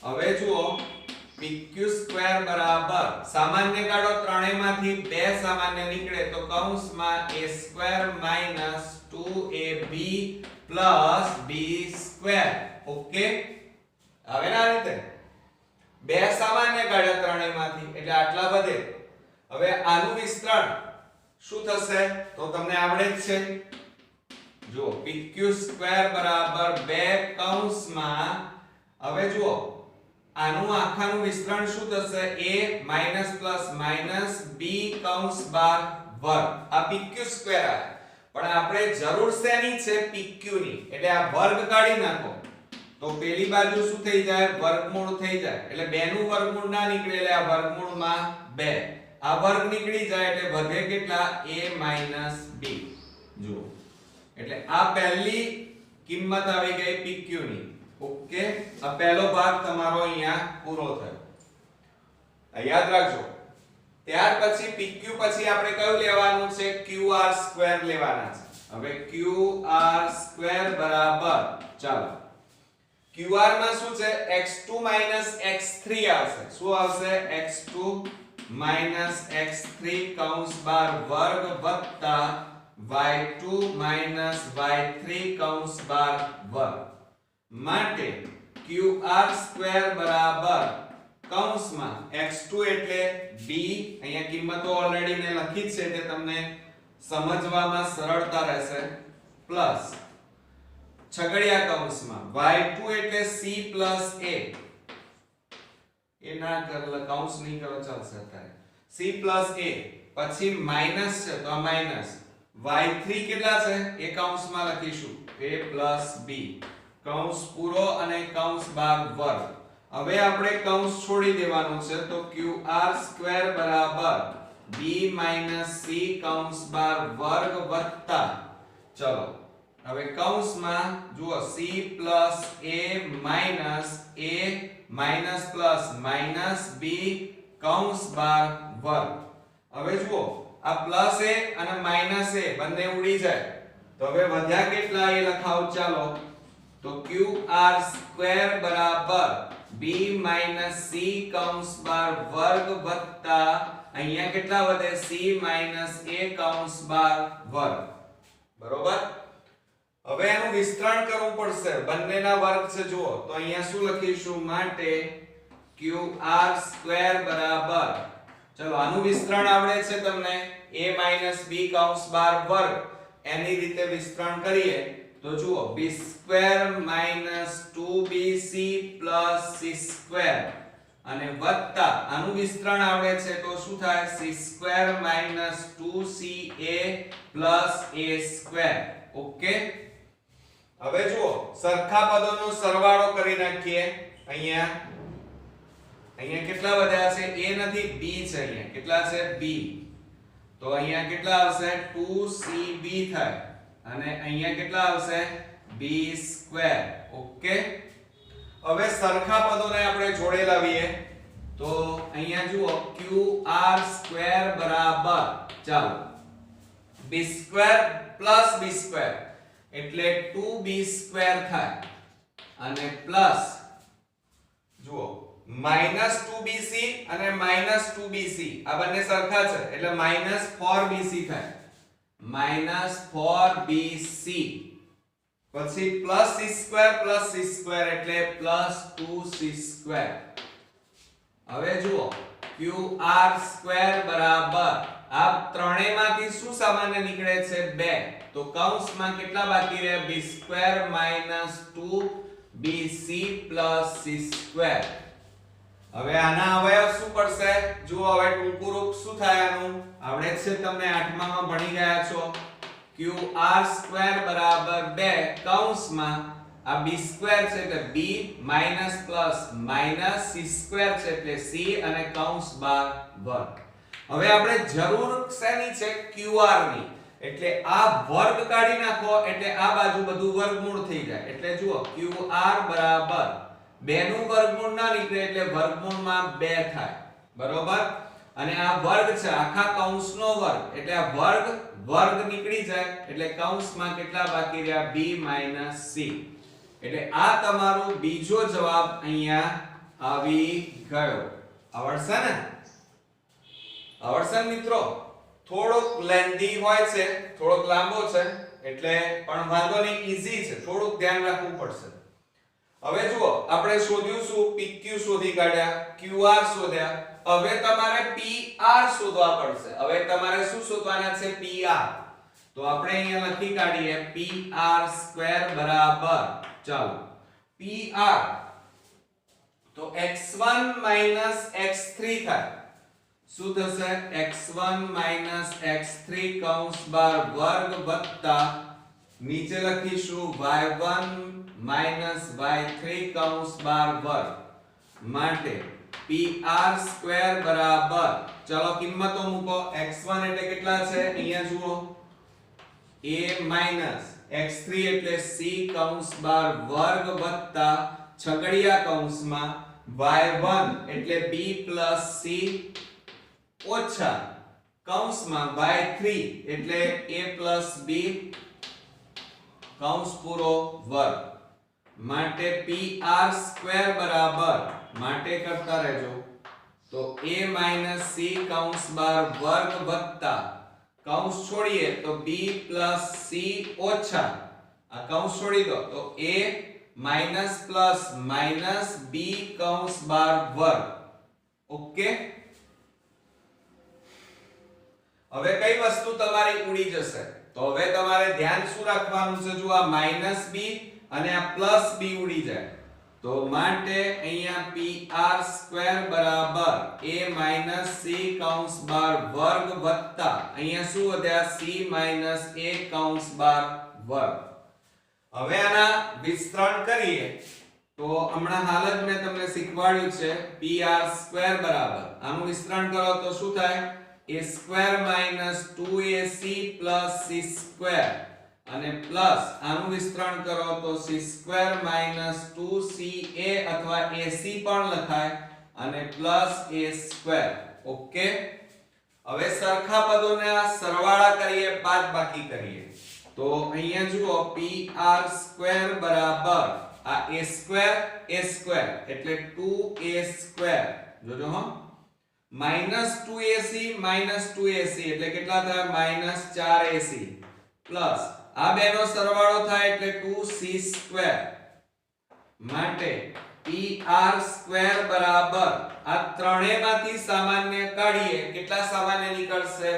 હવે જુઓ pq² બરાબર સામાન્ય કાઢો ત્રણેયમાંથી 2 સામાન્ય નીકળે તો કૌંસમાં a² - 2ab + b². ઓકે હવે ના રીતે 2 સામાન્ય કાઢ્યા ત્રણેયમાંથી એટલે આટલા વધે. હવે આનું વિસ્તરણ શું થશે તો તમને આવડે જ છે. જો pq² બરાબર 2 કૌંસમાં હવે જુઓ આનું આખાનું વિસ્તરણ શું થશે a - b કૌંસ બાર વર્ગ. આ pq² આવે પણ આપણે જરૂર શેની છે pq ની એટલે આ વર્ગ કાઢી નાખો તો પેલી બાજુ શું થઈ જાય વર્ગમૂળ થઈ જાય એટલે 2 નું વર્ગમૂળ ના નીકળે એટલે આ વર્ગમૂળમાં 2 આ વર્ગ નીકળી જાય એટલે વધે કેટલા a - b. જુઓ એટલે આ પહેલી કિંમત આવી ગઈ pq ની. ઓકે આ પહેલો ભાગ તમારો અહીંયા પૂરો થયો. આ યાદ રાખજો. ત્યાર પછી pq પછી આપણે કયું લેવાનું છે qr² લેવાના છે. હવે qr² બરાબર ચાલો qr માં શું છે x2 - x3 આવશે. શું આવશે x2 - x3 કૌંસ બાર વર્ગ વત્તા y2 - y3 કૌંસ બાર વર્ગ. માટે qr² બરાબર કૌંસમાં x2 એટલે b અહીંયા કિંમતો ઓલરેડી મેં લખી છે તે તમને સમજવામાં સરળતા રહેશે પ્લસ છગડિયા કૌંસમાં y2 એટલે c + a એ ના કર કૌંસ નહીં કરો ચાલશે અત્યારે c + a પછી માઈનસ છે તો આ માઈનસ y3 કેટલા છે એ કૌંસમાં લખીશું a + b કૌંસ પૂરો અને કૌંસ બાર વર્ગ. હવે આપણે કૌંસ છોડી દેવાનું છે તો qr² બરાબર b - c કૌંસ બાર વર્ગ વત્તા ચલો હવે કૌંસમાં જુઓ c + a - b કૌંસ બાર વર્ગ. હવે જુઓ આ પ્લસ a અને માઈનસ a બંને ઉડી જાય તો હવે વધ્યા કેટલા એ લખાવ ચાલો તો qr² બરાબર b - c કૌંસ બાર વર્ગ વત્તા અહીંયા કેટલા વધે c - a કૌંસ બાર વર્ગ. બરોબર. હવે એનું વિસ્તરણ કરવું પડશે બંનેના વર્ગ છે જુઓ તો અહીંયા શું લખીશું માટે qr² બરાબર ચલો આનું વિસ્તરણ આવડે છે તમને a - b કૌંસ બાર વર્ગ એની રીતે વિસ્તરણ કરીએ તો જુઓ b² - 2bc + c² અને વત્તા આનું વિસ્તરણ આવડે છે તો શું થાય c² - 2ca + a². ઓકે હવે જુઓ સરખા પદોનો સરવાળો કરી નાખીએ. અહીંયા કેટલા વધ્યા છે? a નથી b છે. અહીંયા કેટલા છે? b. તો અહીંયા કેટલા આવશે? 2cb થાય અને અહીંયા કેટલા આવશે? b². ઓકે. હવે સરખા પદોને આપણે જોડે લાવીએ તો અહીંયા જુઓ qr² બરાબર, ચાલો, b² + b² એટલે 2b² થાય અને પ્લસ જુઓ -2bc અને -2bc આ બંને સરખા છે એટલે -4bc થાય. -4bc પછી +c² એટલે +2c². હવે જુઓ qr² બરાબર, આ ત્રણેયમાંથી શું સામાન્ય નીકળે છે? 2. તો કૌંસમાં કેટલા બાકી રહે? b² - 2bc + c². હવે આના અવયવ શું પડશે? જુઓ હવે ટૂંકું રૂપ શું થાય આનું? આવડે છે તમને, 8મા માં ભણી ગયા છો. qr² બરાબર 2 કૌંસમાં આ b² છે એટલે b minus plus minus c² છે એટલે c અને કૌંસ બાર વર્ગ. હવે આપણે જરૂર શેની છે? qr ની. એટલે આ વર્ગ કાઢી નાખો એટલે આ બાજુ બધું વર્ગમૂળ થઈ જાય. એટલે જુઓ qr બરાબર 2 નું વર્ગમૂળ ના નીકળે એટલે વર્ગમૂળમાં 2 થાય. બરોબર. અને આ વર્ગ છે આખા કૌંસનો વર્ગ એટલે આ વર્ગ નીકળી જાય એટલે કૌંસમાં કેટલા બાકી રહ્યા? b - c. એટલે આ તમારો બીજો જવાબ અહીંયા આવી ગયો. આવડશે ને? આવડશે મિત્રો? થોડોક લેન્ધી હોય છે, થોડોક લાંબો છે એટલે પણ વાંધો નહીં, ઈઝી છે, થોડુંક ધ્યાન રાખવું પડશે. હવે જુઓ આપણે શોધ્યું શું? pq શોધી કાઢ્યા, qr શોધ્યા. હવે તમારે pr શોધવા પડશે. હવે તમારે શું શોધવાના છે? pr. તો આપણે અહીંયા લખી કાઢીએ pr² બરાબર, ચાલો, pr તો x1 - x3 થાય. શું થશે? x1 - x3 કૌંસ બાર વર્ગ વત્તા નીચે લખીશું y1 - y3 કૌંસ બાર વર્ગ માટે pr² બરાબર, ચાલો કિંમતો મૂકો. x1 એટલે કેટલા છે? અહીંયા જુઓ a - x3 એટલે c કૌંસ બાર વર્ગ વત્તા છગડિયા કૌંસમાં y1 એટલે b + c ઓછા કૌંસમાં y3 એટલે a + b કૌંસ પૂરો વર્ગ માટે pr² બરાબર, માટે કરતા રહેજો, તો a - c કૌંસ બાર વર્ગ વત્તા કૌંસ છોડીએ તો b + c ઓછા આ કૌંસ છોડી દો તો a minus plus minus b કૌંસ બાર વર્ગ. ઓકે. હવે કઈ વસ્તુ તમારી ઉડી જશે? તો હવે તમારે ધ્યાન શું રાખવાનું છે? જો આ -b અને આ +b ઉડી જાય તો માટે અહીંયા pr² બરાબર a - c કૌંસ બાર વર્ગ વત્તા અહીંયા શું વધ્યા? c - a કૌંસ બાર વર્ગ. હવે આના વિસ્તરણ કરીએ તો હમણાં હાલ જ મેં તમને શીખવાડ્યું છે pr² બરાબર, આનું વિસ્તરણ કરો તો શું થાય? a² - 2ac + c² અને પ્લસ આનું વિસ્તરણ કરો તો c² - 2ca અથવા ac પણ લખાય અને પ્લસ a². ઓકે. હવે સરખા પદોને આ સરવાળા કરીએ, બાદબાકી કરીએ તો અહીંયા જુઓ pr² બરાબર આ a² એટલે 2a², જોજો હો, -2ac એટલે કેટલા થાય? -4ac પ્લસ આ બેનો સરવાળો થાય એટલે 2c² માટે pr² બરાબર આ ત્રણેયમાંથી સામાન્ય કાઢીએ, કેટલા સામાન્ય નીકળશે?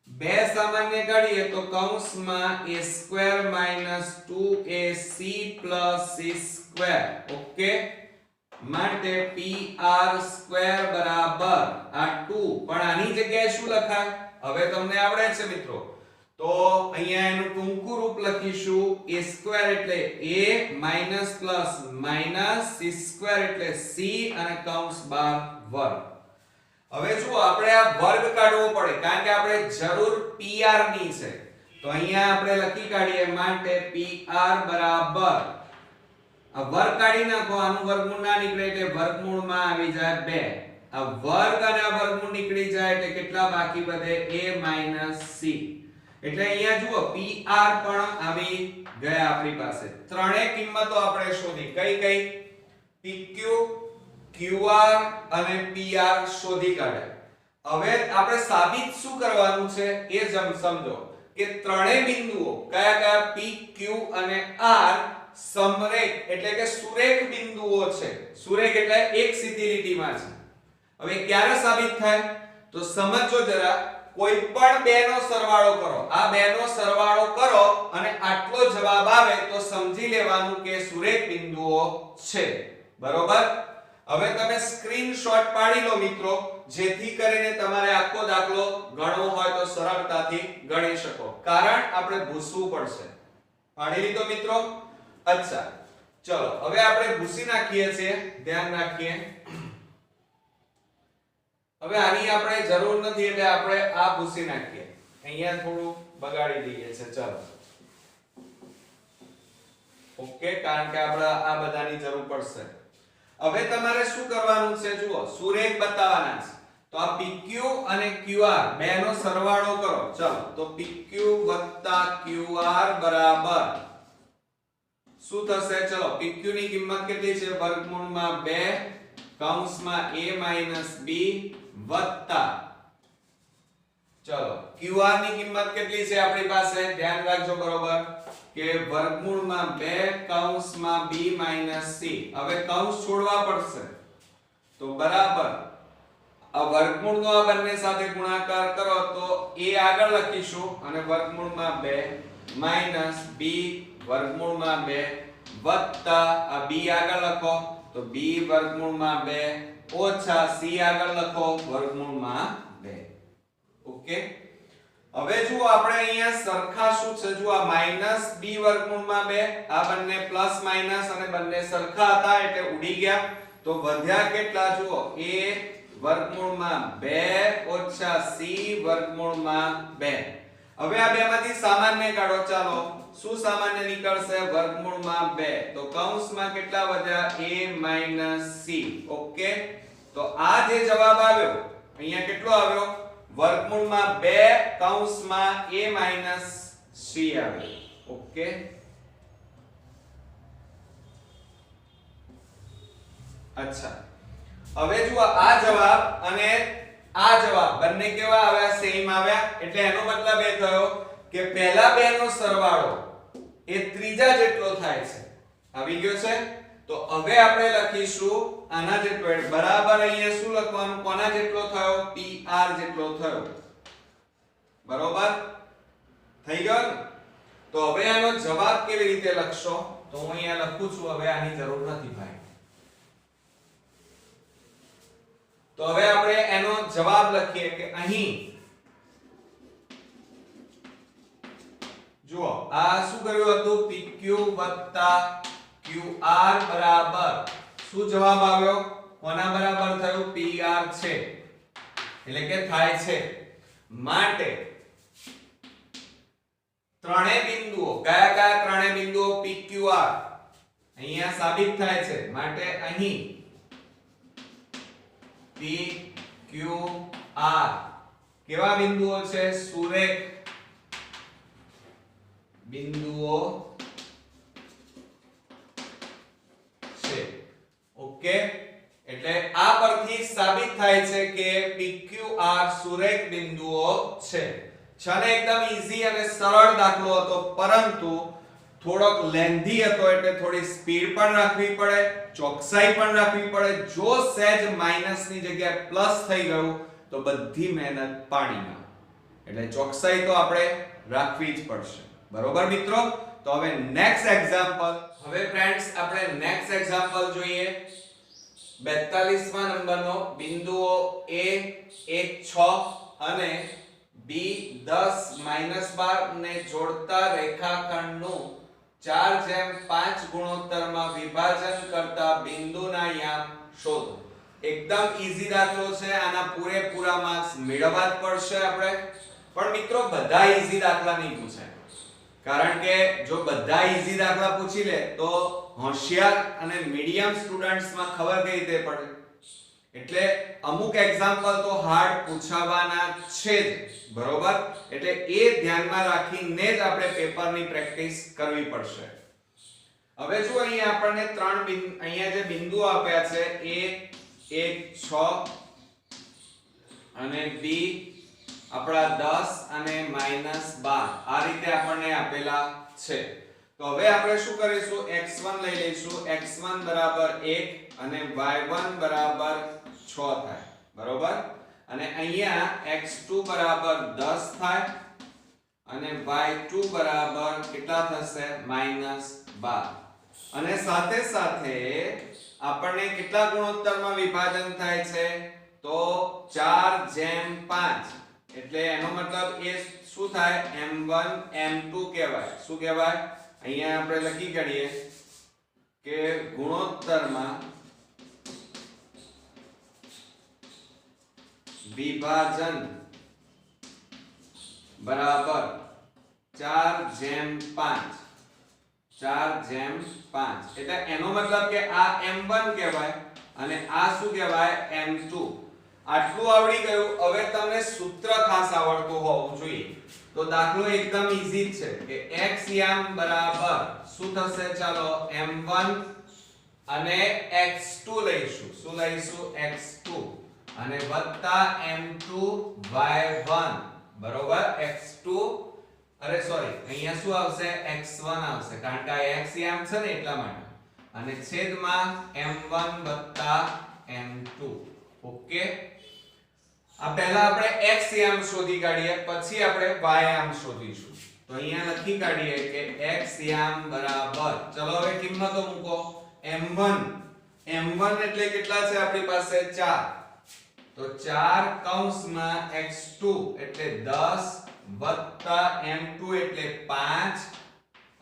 2 સામાન્ય કાઢીએ તો કૌંસમાં a² - 2ac + c². ઓકે. માટે pr² બરાબર આ 2 પણ આની જગ્યાએ શું લખાય? હવે તમને આવડે છે મિત્રો, તો અહીંયા એનું ટૂંકું રૂપ લખીશું a સ્ક્વેર એટલે a minus plus minus c square એટલે c અને કૌંસ બહાર વર્ગ. હવે જો આપણે આ વર્ગ કાઢવો પડે કારણ કે આપણે જરૂર pr ની છે. તો અહીંયા આપણે લખી કાઢીએ માટે pr બરાબર આ વર્ગ કાઢી નાખો, આનું વર્ગમૂળ ના નીકળે એટલે વર્ગમૂળમાં આવી જાય 2. આ વર્ગ અને આ વર્ગમૂળ નીકળી જાય એટલે કેટલા બાકી વધે a c. એટલે અહીંયા જુઓ pr પણ આવી ગયા આપણી પાસે. ત્રણેય કિંમતો આપણે શોધી. કઈ pq qr અને pr શોધી કાઢ્યા. હવે આપણે સાબિત શું કરવાનું છે એ સમજો કે ત્રણેય બિંદુઓ કયા p q અને r સમરેખ એટલે કે સુરેખ બિંદુઓ છે. સુરેખ એટલે એક સીધી લીટીમાં છે. હવે ક્યારે સાબિત થાય તો સમજો જરા. કોઈ પણ બે નો સરવાળો કરો, આ બે નો સરવાળો કરો અને આટલો જવાબ આવે તો સમજી લેવાનું કે સુરેખ બિંદુઓ છે. બરોબર. હવે તમે સ્ક્રીનશોટ પાડી લો મિત્રો, જેથી કરીને તમારે આખો દાખલો ગણવો હોય તો સરળતાથી ગણી શકો. કારણ આપણે ભૂસવું પડશે. પાડી લીધો મિત્રો? અચ્છા, ચલો હવે આપણે ભૂસી નાખીએ છીએ, ધ્યાન રાખીએ. હવે આની આપણે જરૂર નથી એટલે આપણે આ ભૂસી નાખીએ. અહીંયા થોડું બગાડી દઈએ છે. ચલો ઓકે, કારણ કે આપણે આ બધાની જરૂર પડશે. હવે તમારે શું કરવાનું છે જુઓ, સુરેખ બતાવવાના છે. તો આ pq અને qr બે નો સરવાળો કરો. ચલો તો pq qr બરાબર શું થશે? ચલો pq ની કિંમત કેટલી છે? વર્ગમૂળમાં 2 કૌંસમાં a b વત્તા ચલો qr ની કિંમત કેટલી છે આપણી પાસે? ધ્યાન રાખજો બરોબર કે વર્ગમૂળમાં 2 કૌંસમાં b c. હવે કૌંસ છોડવા પડશે તો બરાબર આ વર્ગમૂળનો આ બંને સાથે ગુણાકાર કરો તો a આગળ લખીશું અને વર્ગમૂળમાં 2 માઈનસ b વર્ગમૂળમાં 2 વત્તા આ b આગળ લખો તો b વર્ગમૂળમાં 2 ઓછા c આગળ લખો વર્ગમૂળમાં 2. ઓકે. હવે જો આપણે અહીંયા સરખા શું છે? જો આ માઈનસ b વર્ગમૂળમાં 2 આ બંને પ્લસ માઈનસ અને બંને સરખા હતા એટલે ઉડી ગયા. તો વધ્યા કેટલા? જુઓ a વર્ગમૂળમાં 2 ઓછા c વર્ગમૂળમાં 2. હવે આ બેમાંથી સામાન્ય કાઢો. ચાલો શું સામાન્ય નીકળશે? વર્ગમૂળમાં 2. તો કૌંસમાં કેટલા વધ્યા? a c. ઓકે. તો આ જે જવાબ આવ્યો અહીંયા કેટલો આવ્યો? વર્ગમૂળમાં 2 કૌંસમાં a c આવ્યો. ઓકે. અચ્છા, હવે જુઓ આ જવાબ અને આ જવાબ બંને કેવા આવ્યા? સેમ આવ્યા. એટલે એનો મતલબ એ થયો કે પહેલા બે નો સરવાળો એ ત્રીજા જેટલો થાય છે. આવી ગયો છે? તો હવે આપણે લખીશું આના જેટલો બરાબર. અહીંયા શું લખવાનું? કોના જેટલો થયો? pr જેટલો થયો. બરોબર થઈ ગયો ને? તો હવે આનો જવાબ કેવી રીતે લખશો? તો હું અહીંયા લખું છું. હવે આની જરૂર નથી ભાઈ. તો હવે આપણે એનો જવાબ લખીએ કે અહીં જુઓ આ શું કર્યું હતું? pq qr બરાબર શું જવાબ આવ્યો? કોના બરાબર થયું? pr છે એટલે કે થાય છે. માટે ત્રણેય બિંદુઓ કયા ત્રણેય બિંદુઓ? pqr અહીંયા સાબિત થાય છે. માટે અહીં pqr કેવા બિંદુઓ છે? સુરેખ બિંદુઓ છે. ઓકે. એટલે આ પરથી સાબિત થાય છે કે pqr સુરેખ બિંદુઓ છે. છને એકદમ ઈઝી અને સરળ દાખલો હતો, પરંતુ થોડોક લેન્ધી હતો એટલે થોડી સ્પીડ પણ રાખવી પડે, ચોકસાઈ પણ રાખવી પડે. જો સહેજ માઈનસ ની જગ્યાએ પ્લસ થઈ ગયું તો બધી મહેનત પાણીમાં. એટલે ચોકસાઈ તો આપણે રાખવી જ પડશે. બરોબર મિત્રો? તો હવે નેક્સ્ટ એક્ઝામ્પલ. હવે ફ્રેન્ડ્સ આપણે નેક્સ્ટ એક્ઝામ્પલ જોઈએ. 42મા નંબરનો બિંદુઓ a 1 6 અને B10-12 ને જોડતા રેખાખંડનું 4:5 ગુણોત્તરમાં વિભાજન કરતા બિંદુના યામ શોધો. એકદમ ઈઝી દાખલો છે, આના પૂરેપૂરા માર્ક્સ મેળવવા જ પડશે આપણે. પણ મિત્રો બધા ઈઝી દાખલા નહીં પૂછાય, કારણ કે જો બધા ઈઝી દાખલા પૂછી લે તો હોશિયાર અને મીડિયમ સ્ટુડન્ટ્સમાં ખબર કઈ રીતે પડે. એટલે અમુક એક્ઝામ્પલ તો હાર્ડ પૂછાવાના છે જ, બરોબર. એટલે એ ધ્યાનમાં રાખીને જ આપણે પેપરની પ્રેક્ટિસ કરવી પડશે. હવે જો અહીંયા આપણને અહીંયા જે બિંદુ આપ્યા છે A 1 6 અને B આપણા 10 અને -12 આ રીતે આપણને આપેલા છે. તો હવે આપણે શું કરીશું, x1 લઈ લઈશું. x1 બરાબર 1 અને y1 બરાબર 6 થાય, બરોબર. અને અહીંયા x2 બરાબર 10 થાય અને y2 બરાબર કેટલા થશે, -12. અને સાથે સાથે આપણને કેટલા ગુણોત્તરમાં વિભાજન થાય છે, તો 4:5. એટલે એનો મતલબ એ શું થાય, m1 m2 કહેવાય. શું કહેવાય, અહીંયા આપણે લખી કાઢીએ કે ગુણોત્તરમાં વિભાજન બરાબર 4:5. 4:5 એટલે એનો મતલબ કે આ m1 કહેવાય અને આ શું કહેવાય, m2. આટલું આવડી ગયું. હવે તમને સૂત્ર ખાસ આવડતું હોવું જોઈએ. તો દાખલો એકદમ ઈઝી છે કે x યામ બરાબર શું થશે, ચાલો m1 અને x2 લઈશું. શું લઈશું, x2 અને વત્તા m2 y1, બરોબર. x2 અરે સોરી, અહીંયા શું આવશે, x1 આવશે, કારણ કે આ x યામ છે ને એટલા માટે. અને છેદમાં m1 વત્તા m2. ઓકે. આ પહેલા આપણે x યામ શોધી કાઢીએ, પછી આપણે y યામ શોધીશું. તો અહીંયા લખી કાઢીએ કે x યામ બરાબર, ચલો હવે કિંમતો મૂકો. m1 એટલે કેટલા છે આપણી પાસે, 4. તો 4 કૌંસમાં x2 એટલે 10 વત્તા m2 એટલે 5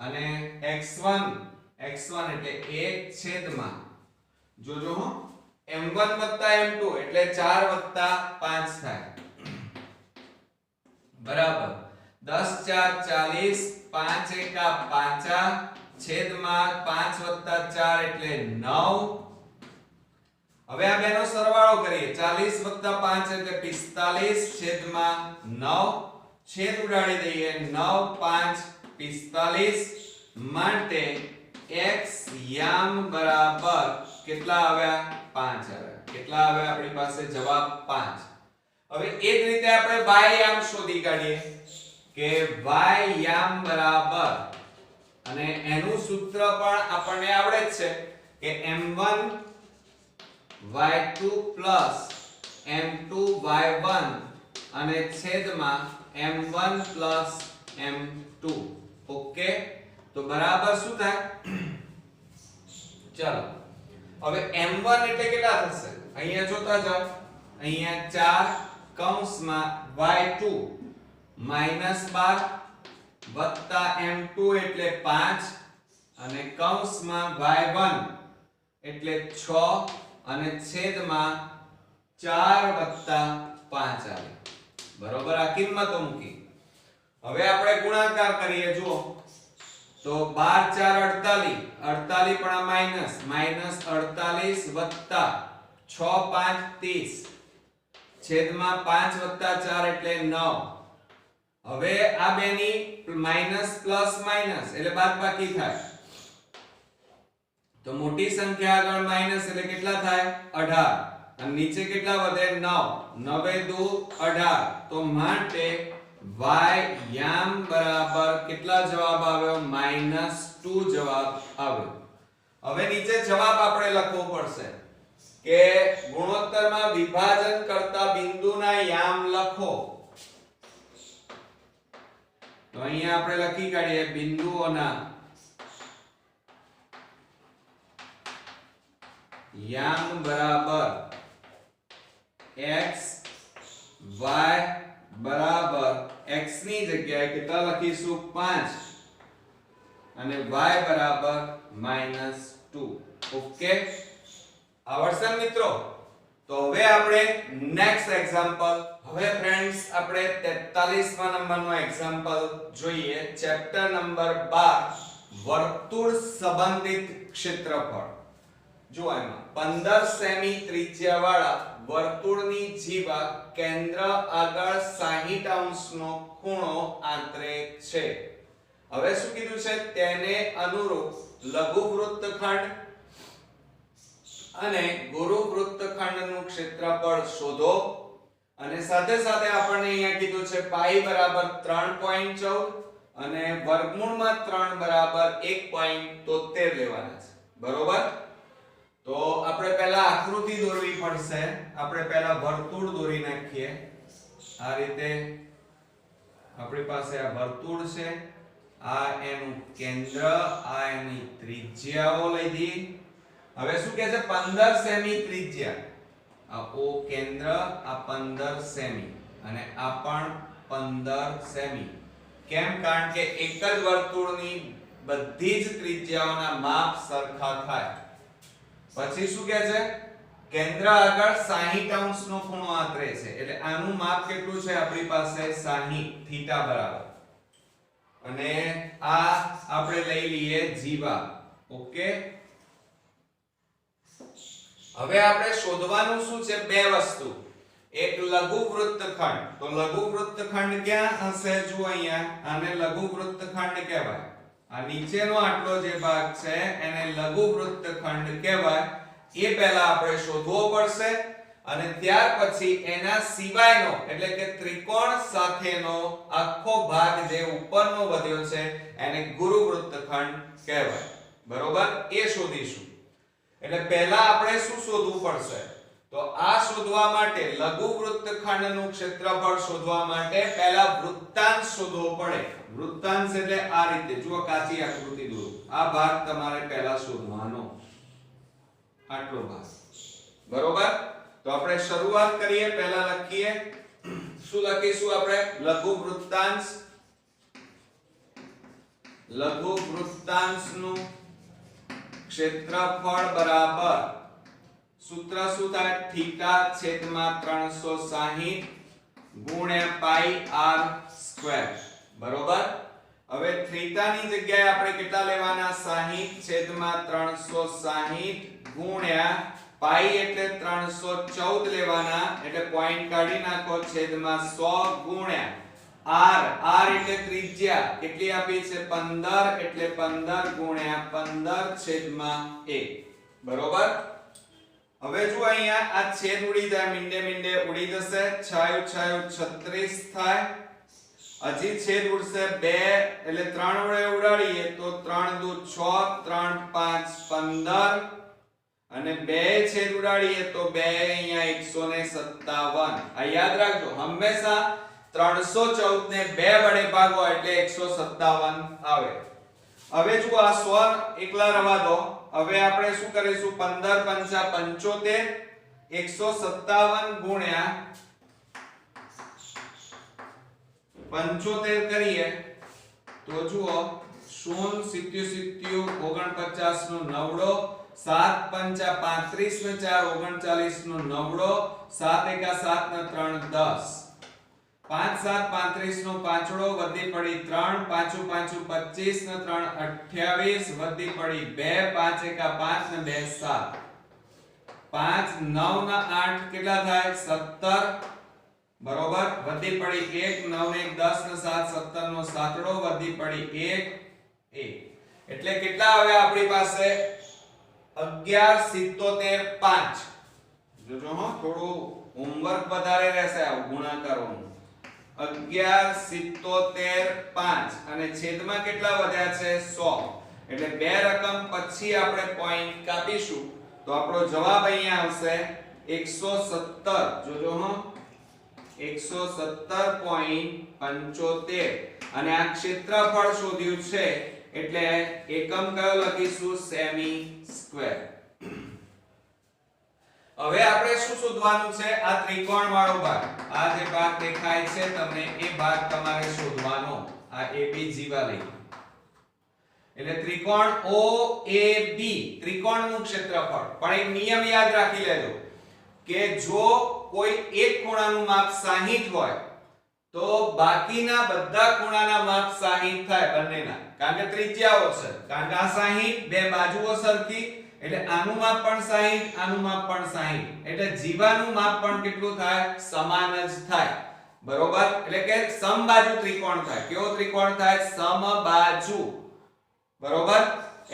અને x1 એટલે 1 છેદમાં જોજો હો, m1 વત્તા m2 એટલે 4 વત્તા 5 થાય, બરાબર. 10 4 40, 5 એકા 5 છેદમાં 5 વત્તા 4 એટલે 9. હવે આ બેનો સરવાળો કરીએ. 40 વત્તા 5 એટલે 45 છેદમાં 9. છેદ ઉડાડી દઈએ. 9 5 45 માટે x યામ બરાબર કેટલા આવ્યા, 5 આવ્યા. કેટલા આવ્યા આપણી પાસે, જવાબ 5. હવે એ જ રીતે આપણે y યામ શોધી કાઢીએ કે y યામ બરાબર, અને એનું સૂત્ર પણ આપણને આવડે જ છે કે m1 y2 plus m2 y1 અને છેદમાં m1 plus m2. ઓકે. તો બરાબર શું થાય, ચાલો હવે m1 એટલે કેટલા થશે, અહીંયા જોતા જાઓ. અહીંયા 4 કૌંસમાં y2 -12 વત્તા m2 એટલે 5 અને કૌંસમાં y1 એટલે 6 અને છેદમાં 4 વત્તા 5 આવે, બરોબર. આ કિંમતો મૂકી. હવે આપણે ગુણાકાર કરીએ. જુઓ તો 12 4 48 પણ આ માઈનસ -48 વત્તા 6 5 30 છેદમાં 5 વત્તા 4 એટલે 9. હવે આ બેની માઈનસ પ્લસ માઈનસ એટલે બાદબાકી થાય. તો મોટી સંખ્યા આગળ માઈનસ એટલે કેટલા થાય, 18. અને નીચે કેટલા વધે, 9. 9 2 18. તો માટે y યામ બરાબર કેટલા જવાબ આવ્યો, -2 જવાબ આવ્યો. હવે નીચે જવાબ આપણે લખવો પડશે કે ગુણોત્તરમાં વિભાજન કરતા બિંદુના યામ લખો. તો અહીંયા આપણે લખી કાઢીએ બિંદુઓના યામ બરાબર x y બરાબર x ની જગ્યાએ કેટલા લખીશું 5 અને y બરાબર -2. ઓકે, આવડશે મિત્રો? તો હવે આપણે નેક્સ્ટ એક્ઝામ્પલ, હવે ફ્રેન્ડ્સ આપણે 43મા નંબરનો એક્ઝામ્પલ જોઈએ. ચેપ્ટર નંબર 12 વર્તુળ સંબંધિત ક્ષેત્રફળ. જો એમાં 15 સેમી ત્રિજ્યાવાળા વર્તુળની જીવા કેન્દ્ર આગળ 60 અંશનો ખૂણો આંતરે છે. હવે શું કીધું છે? તેને અનુરૂપ લઘુ વૃત્તખંડ અને ગુરુ વૃત્તખંડનું ક્ષેત્રફળ શોધો. અને સાથે સાથે આપણને અહીંયા કીધું છે પાઈ બરાબર 3.14 અને વર્ગમૂળમાં 3 બરાબર 1.73 લેવાના છે. બરોબર? તો આપણે પહેલા આકૃતિ દોરવી પડશે. આપણે પહેલા વર્તુળ દોરી નાખીએ. આ રીતે આપણી પાસે આ વર્તુળ છે, આ એનું કેન્દ્ર, આ એની ત્રિજ્યાઓ લીધી. હવે શું કહે છે? 15 સેમી ત્રિજ્યા. આ O કેન્દ્ર, આ 15 સેમી અને આ પણ 15 સેમી. કેમ? કારણ કે એક જ વર્તુળની બધી જ ત્રિજ્યાઓના માપ સરખા થાય. પછી શું કહે છે? કેન્દ્ર આગળ 60 અંશનો ખૂણો આંતરે છે. એટલે આનું માપ કેટલું છે આપણી પાસે? 60 થીટા બરાબર. અને આ આપણે લઈ લઈએ જીવા. ઓકે, હવે આપણે શોધવાનું શું છે? બે વસ્તુ. એક લઘુ વૃત્તખંડ. તો લઘુ વૃત્તખંડ ક્યાં હશે? જો અહીંયા આને લઘુ વૃત્તખંડ કહેવાય. આ નીચેનો આટલો જે ભાગ છે એને લઘુ વૃત્તખંડ કહેવાય. એ પહેલા આપણે શોધવો પડશે અને ત્યાર પછી એના સિવાયનો એટલે કે ત્રિકોણ સાથેનો આખો ભાગ જે ઉપરનો વધ્યો છે એને ગુરુ વૃત્તખંડ કહેવાય. બરોબર? એ શોધીશું. એટલે પહેલા આપણે શું શોધવું પડશે? તો આ શોધવા માટે લઘુ વૃત્તખંડનું ક્ષેત્રફળ શોધવા માટે પહેલા વૃત્તાંશ શોધવો પડે. વૃત્તાંશ એટલે આ રીતે જુઓ, કાચી આકૃતિ દોરો. આ ભાગ તમારે પહેલા શોધવાનો, આટલો ભાગ. બરોબર? તો આપણે શરૂઆત કરીએ. પહેલા લખીએ. શું લખીશું આપણે? લઘુ વૃત્તાંશ. લઘુ વૃત્તાંશનું ક્ષેત્રફળ બરાબર સૂત્ર શું થાય? થીટા છેદમાં 360 ગુણ્યા પાઈ r સ્ક્વેર. બરોબર? હવે થીટાની જગ્યાએ આપણે કેટલા લેવાના? 60 છેદમાં 360 ગુણ્યા પાઈ એટલે 314 લેવાના. એટલે પોઈન્ટ કાઢી નાખો. છેદમાં 100 ગુણ્યા r એટલે ત્રિજ્યા કેટલી આપી છે? 15 એટલે 15 ગુણ્યા 15 છેદમાં 1. બરોબર? હવે જો અહીંયા આ છેદ ઉડી જાય, મીંડે ઉડી જશે. 6 6 36 થાય. હજી છેદ ઉડશે 2 એટલે 3 વડે ઉડાડીએ તો 3 દુ 6 3 5 15 અને 2 છેદ ઉડાડીએ તો 2 અહીંયા 157. આ યાદ રાખજો, હંમેશા 314 ને 2 વડે ભાગો એટલે 157 આવે. હવે જો આ 100 એકલા રવા દો. હવે આપણે શું કરીશું? 15 પંચા 75 157 ગુણ્યા 75 કરીએ તો જુઓ 0 77 49 નો નવડો, 7 પંચા 35 ને 4 39 નો નવડો, 7 એકા 7 ને 3 10, 5 7 35 નો પાંચડો, વધી પડી 3, પાંચું પાંચું 25 ને 3 28, વધી પડી 2, 5 એકા 5 ને 2 7, 5 9 ના 8 કેટલા થાય? 17. બરોબર? વધી પડી 1, 9 ને 1 10 ને 7 17 નો સાતડો, વધી પડી 1 1. એટલે કેટલા આવે આપણી પાસે? 11 77 5. જોજો હો, થોડું હોમવર્ક વધારે રહેશે આ ગુણાકારોનું. 11 77 5 અને છેદમાં કેટલા વધ્યા છે? 100. એટલે બે રકમ પછી આપણે પોઈન્ટ કાપીશું તો આપણો જવાબ અહીંયા આવશે 117. જોજો હો, 117.75 અને આ ક્ષેત્રફળ શોધ્યું છે એટલે એકમ કયો લખીશું? Semi square. હવે આપણે શું શોધવાનું છે? આ ત્રિકોણ વાળો ભાગ, આ જે ભાગ દેખાય છે તમને, એ ભાગ તમારે શોધવાનો. આ AB જીવા લઈ, એટલે ત્રિકોણ OAB, ત્રિકોણનું ક્ષેત્રફળ. પણ એક નિયમ યાદ રાખી લેજો કે જો કોઈ એક ખૂણાનું માપ 60 હોય તો બાકીના બધા ખૂણાના માપ 60 થાય બંનેના, કારણ કે ત્રિજ્યાઓ છે. કારણ કે આ 60, બે બાજુઓ સરખી, એટલે આનું માપ પણ 60, આનું માપ પણ 60, એટલે જીવાનું માપ પણ કેટલું થાય? સમાન જ થાય. બરોબર? એટલે કે સમબાજુ ત્રિકોણ થાય. કેવો ત્રિકોણ થાય? સમબાજુ. બરોબર?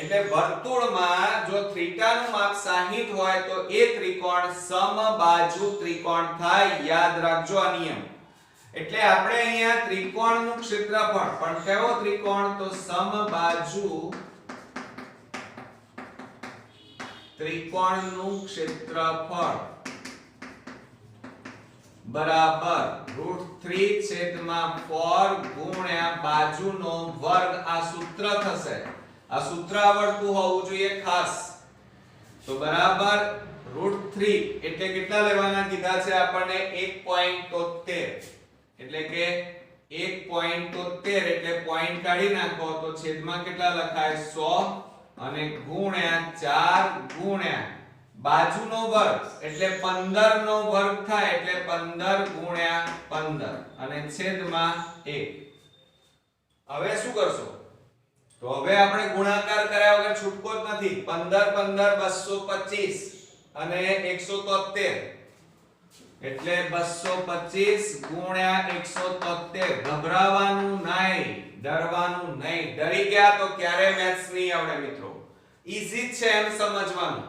એટલે વર્તુળમાં જો થીટાનું માપ 60 હોય તો એ ત્રિકોણ સમબાજુ ત્રિકોણ થાય. યાદ રાખજો આ નિયમ. એટલે આપણે અહીંયા ત્રિકોણનું ક્ષેત્રફળ, પણ કેવો ત્રિકોણ? તો સમબાજુ ત્રિકોણનું ક્ષેત્રફળ બરાબર √3/4 ગુણ્યા બાજુનો વર્ગ. આ સૂત્ર થશે. આ સૂત્ર આવડતું હોવું જોઈએ ખાસ. તો બરાબર √3 એટલે કેટલા લેવાના કીધા છે આપણને? 1.73. એટલે કે 1.73 એટલે પોઈન્ટ કાઢી નાખો તો છેદમાં કેટલા લખાય? 100 અને ગુણ્યા 4 ગુણ્યા બાજુનો વર્ગ એટલે 15 નો વર્ગ થાય, એટલે 15 ગુણ્યા 15 અને છેદમાં 1. હવે શું કરશો? તો હવે આપણે ગુણાકાર કર્યા વગર છૂટકો જ નથી. 15 15 225 અને 173 એટલે 225 ગુણ્યા 173. ગભરાવાનું નહીં, ડરવાનું નહીં. ડરી ગયા તો ક્યારે મેથ્સ નહીં આવડે મિત્રો. ઈઝી છે એમ સમજવાનું.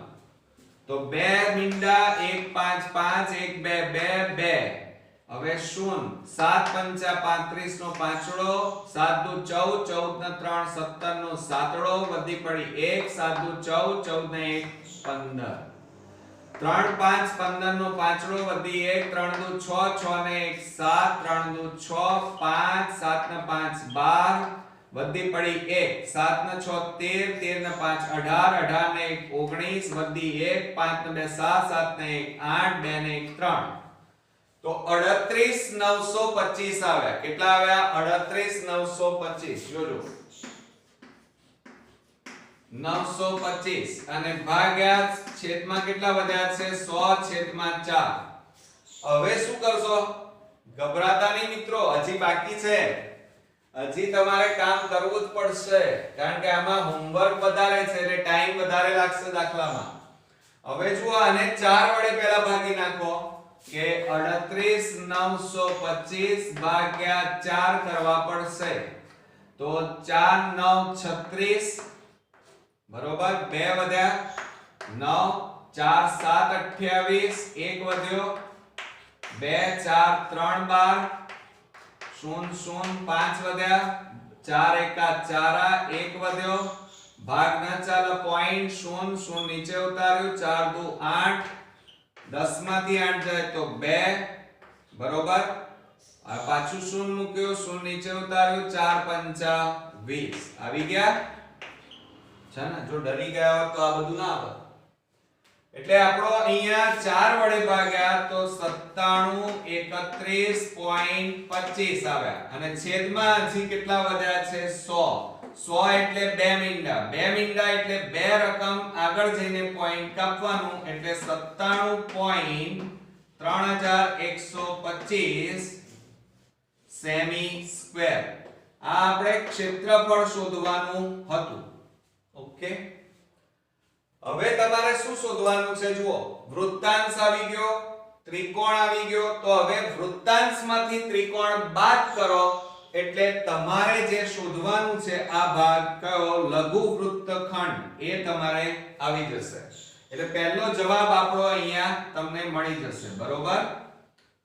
તો 2 મીંડા 1 5 5 1 2 2 2. હવે 0 7 5 35 નો પાંચડો, 7 દુ 14 14 ને 3 17 નો સાતડો, વધી પડી 1 7 દુ 14 14 ને 1 15. 3 5 15 નો પાંચડો, વધી 1 3 દુ 6 6 ને 1 7 3 દુ 6 5 7 ને 5 12, વધી પડી 1 7 ને 6 13 13 ને 5 18 18 ને 1 19, વધી 1 5 ને 2 7 7 ને 1 8 2 ને 1 3. તો 38,925 આવ્યા. કેટલા આવ્યા? 38,925. જોજો 925 અને ભાગ્યા છેદમાં કેટલા વધ્યા છે? 100/4. હવે શું કરશો? ગભરાતા નહીં મિત્રો, હજી બાકી છે. હજી તમારે કામ કરવું જ પડશે, કારણ કે આમાં હોમવર્ક વધારે છે એટલે ટાઈમ વધારે લાગશે દાખલામાં. હવે જુઓ, આને 4 વડે પહેલા ભાગી નાખો કે 38,925 ભાગ્યા 4 કરવા પડશે. તો 4 9 36 બરોબર, 2 વધ્યા 9 4 7 28, 1 વધ્યો 2 4 3 12 0 0 5 વધ્યા 4 1 4 1 વધ્યો, ભાગ ન ચાલે પોઈન્ટ 0 0 નીચે ઉતાર્યું, 4 દુ 8, 10 માંથી 8 જાય તો 2 બરોબર. આ પાછું 0 મૂક્યું, 0 નીચે ઉતાર્યું, 4 5 20. આવી ગયા છે ને? જો ડરી ગયા હોત તો આ બધું ના આવે. એટલે આપણો અહીંયા 4 વડે ભાગ્યા તો 97 31.25 આવ્યા અને છેદમાં હજી કેટલા વધ્યા છે? 100. 100 એટલે 2 મીંડા, 2 મીંડા એટલે 2 રકમ આગળ જઈને પોઈન્ટ કાપવાનું, એટલે 97.3125 સેમી સ્ક્વેર. આ આપણે ક્ષેત્રફળ શોધવાનું હતું. ઓકે, હવે તમારે શું શોધવાનું છે? જુઓ, વૃત્તાંશ આવી ગયો, ત્રિકોણ આવી ગયો. તો હવે વૃત્તાંશમાંથી ત્રિકોણ બાદ કરો એટલે તમારે જે શોધવાનું છે આ ભાગ કયો? લઘુ વૃત્તખંડ. એ તમારે આવી જશે. એટલે પહેલો જવાબ આપણો અહીંયા તમને મળી જશે. બરોબર?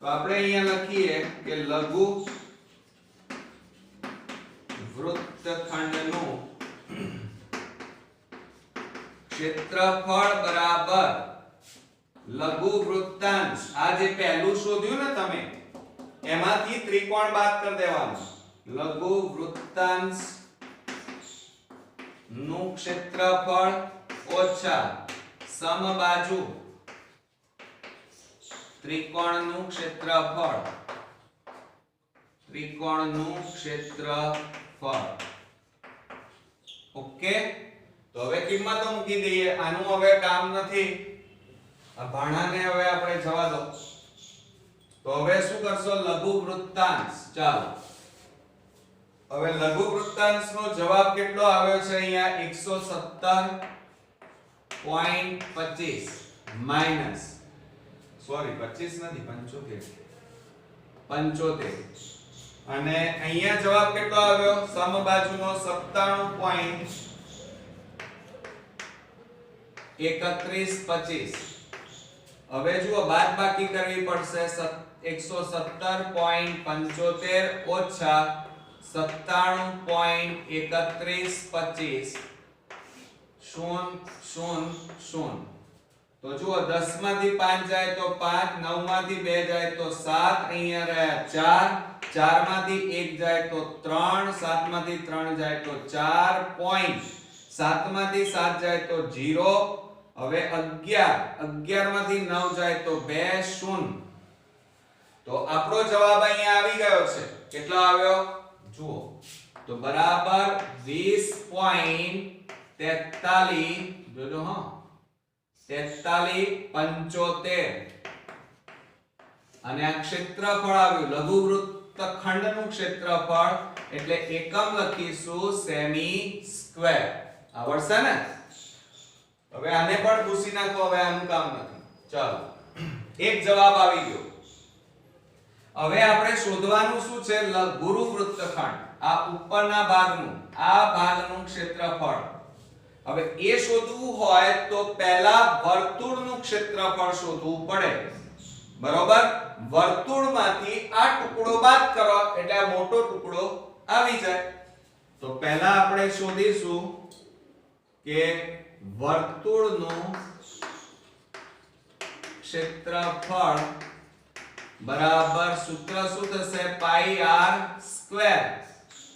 તો આપણે અહીંયા લખીએ કે લઘુ વૃત્તખંડનું ક્ષેત્રફળ બરાબર લઘુ વૃત્તાંશ. આ જે પહેલું શોધ્યું ને તમે, એમાંથી ત્રિકોણ બાદ કરી દેવાનું. લઘુ વૃત્તાંશ નું ક્ષેત્રફળ ઓછા સમબાજુ ત્રિકોણનું ક્ષેત્રફળ ઓકે તો હવે કિંમતો મૂકી દઈએ આનું હવે કામ નથી આ ભાણાને હવે આપણે જવા દો તો હવે શું કરશો લઘુ વૃત્તાંશ ચાલો હવે લઘુ વૃત્તાંશનો જવાબ કેટલો આવ્યો છે અહીંયા 117.25 માઈનસ સોરી 25 નથી 75 અને અહીંયા જવાબ કેટલો આવ્યો સમબાજુનો 97.3125 હવે જુઓ બાદબાકી કરવી પડશે 117.75 ઓછા 97.3125 0 તો જુઓ 10 માંથી 5 જાય તો 5 9 માંથી 2 જાય તો 7 અહીંયા રહ્યા 4 4 માંથી 1 જાય તો 3 7 માંથી 3 જાય તો 4 પોઈન્ટ 7 માંથી 7 જાય તો 0 હવે 11 માંથી 9 જાય તો 2 0 તો આપણો જવાબ અહીંયા આવી ગયો છે કેટલો આવ્યો જુઓ તો બરાબર 20.43 જોજો હા 43.75 અને આ ક્ષેત્રફળ આવ્યું લઘુ વૃત્તખંડનું ક્ષેત્રફળ એટલે એકમ લખીશું સેમી સ્ક્વેર આવડશે ને હવે આને પણ ભૂસી નાખો હવે આનું કામ નથી ચાલો એક જવાબ આવી ગયો હવે આપણે શોધવાનું શું છે ગુરુ વૃત્તખંડ આ ઉપરના ભાગનું ક્ષેત્રફળ હવે એ શોધવું હોય તો પહેલા વર્તુળનું ક્ષેત્રફળ શોધવું પડે બરોબર વર્તુળમાંથી આ ટુકડો બાદ કરો એટલે આ મોટો ટુકડો આવી જાય તો પહેલા આપણે શોધીશું કે વર્તુળનું ક્ષેત્રફળ બરાબર સૂત્ર શું થશે પાઈ r સ્ક્વેર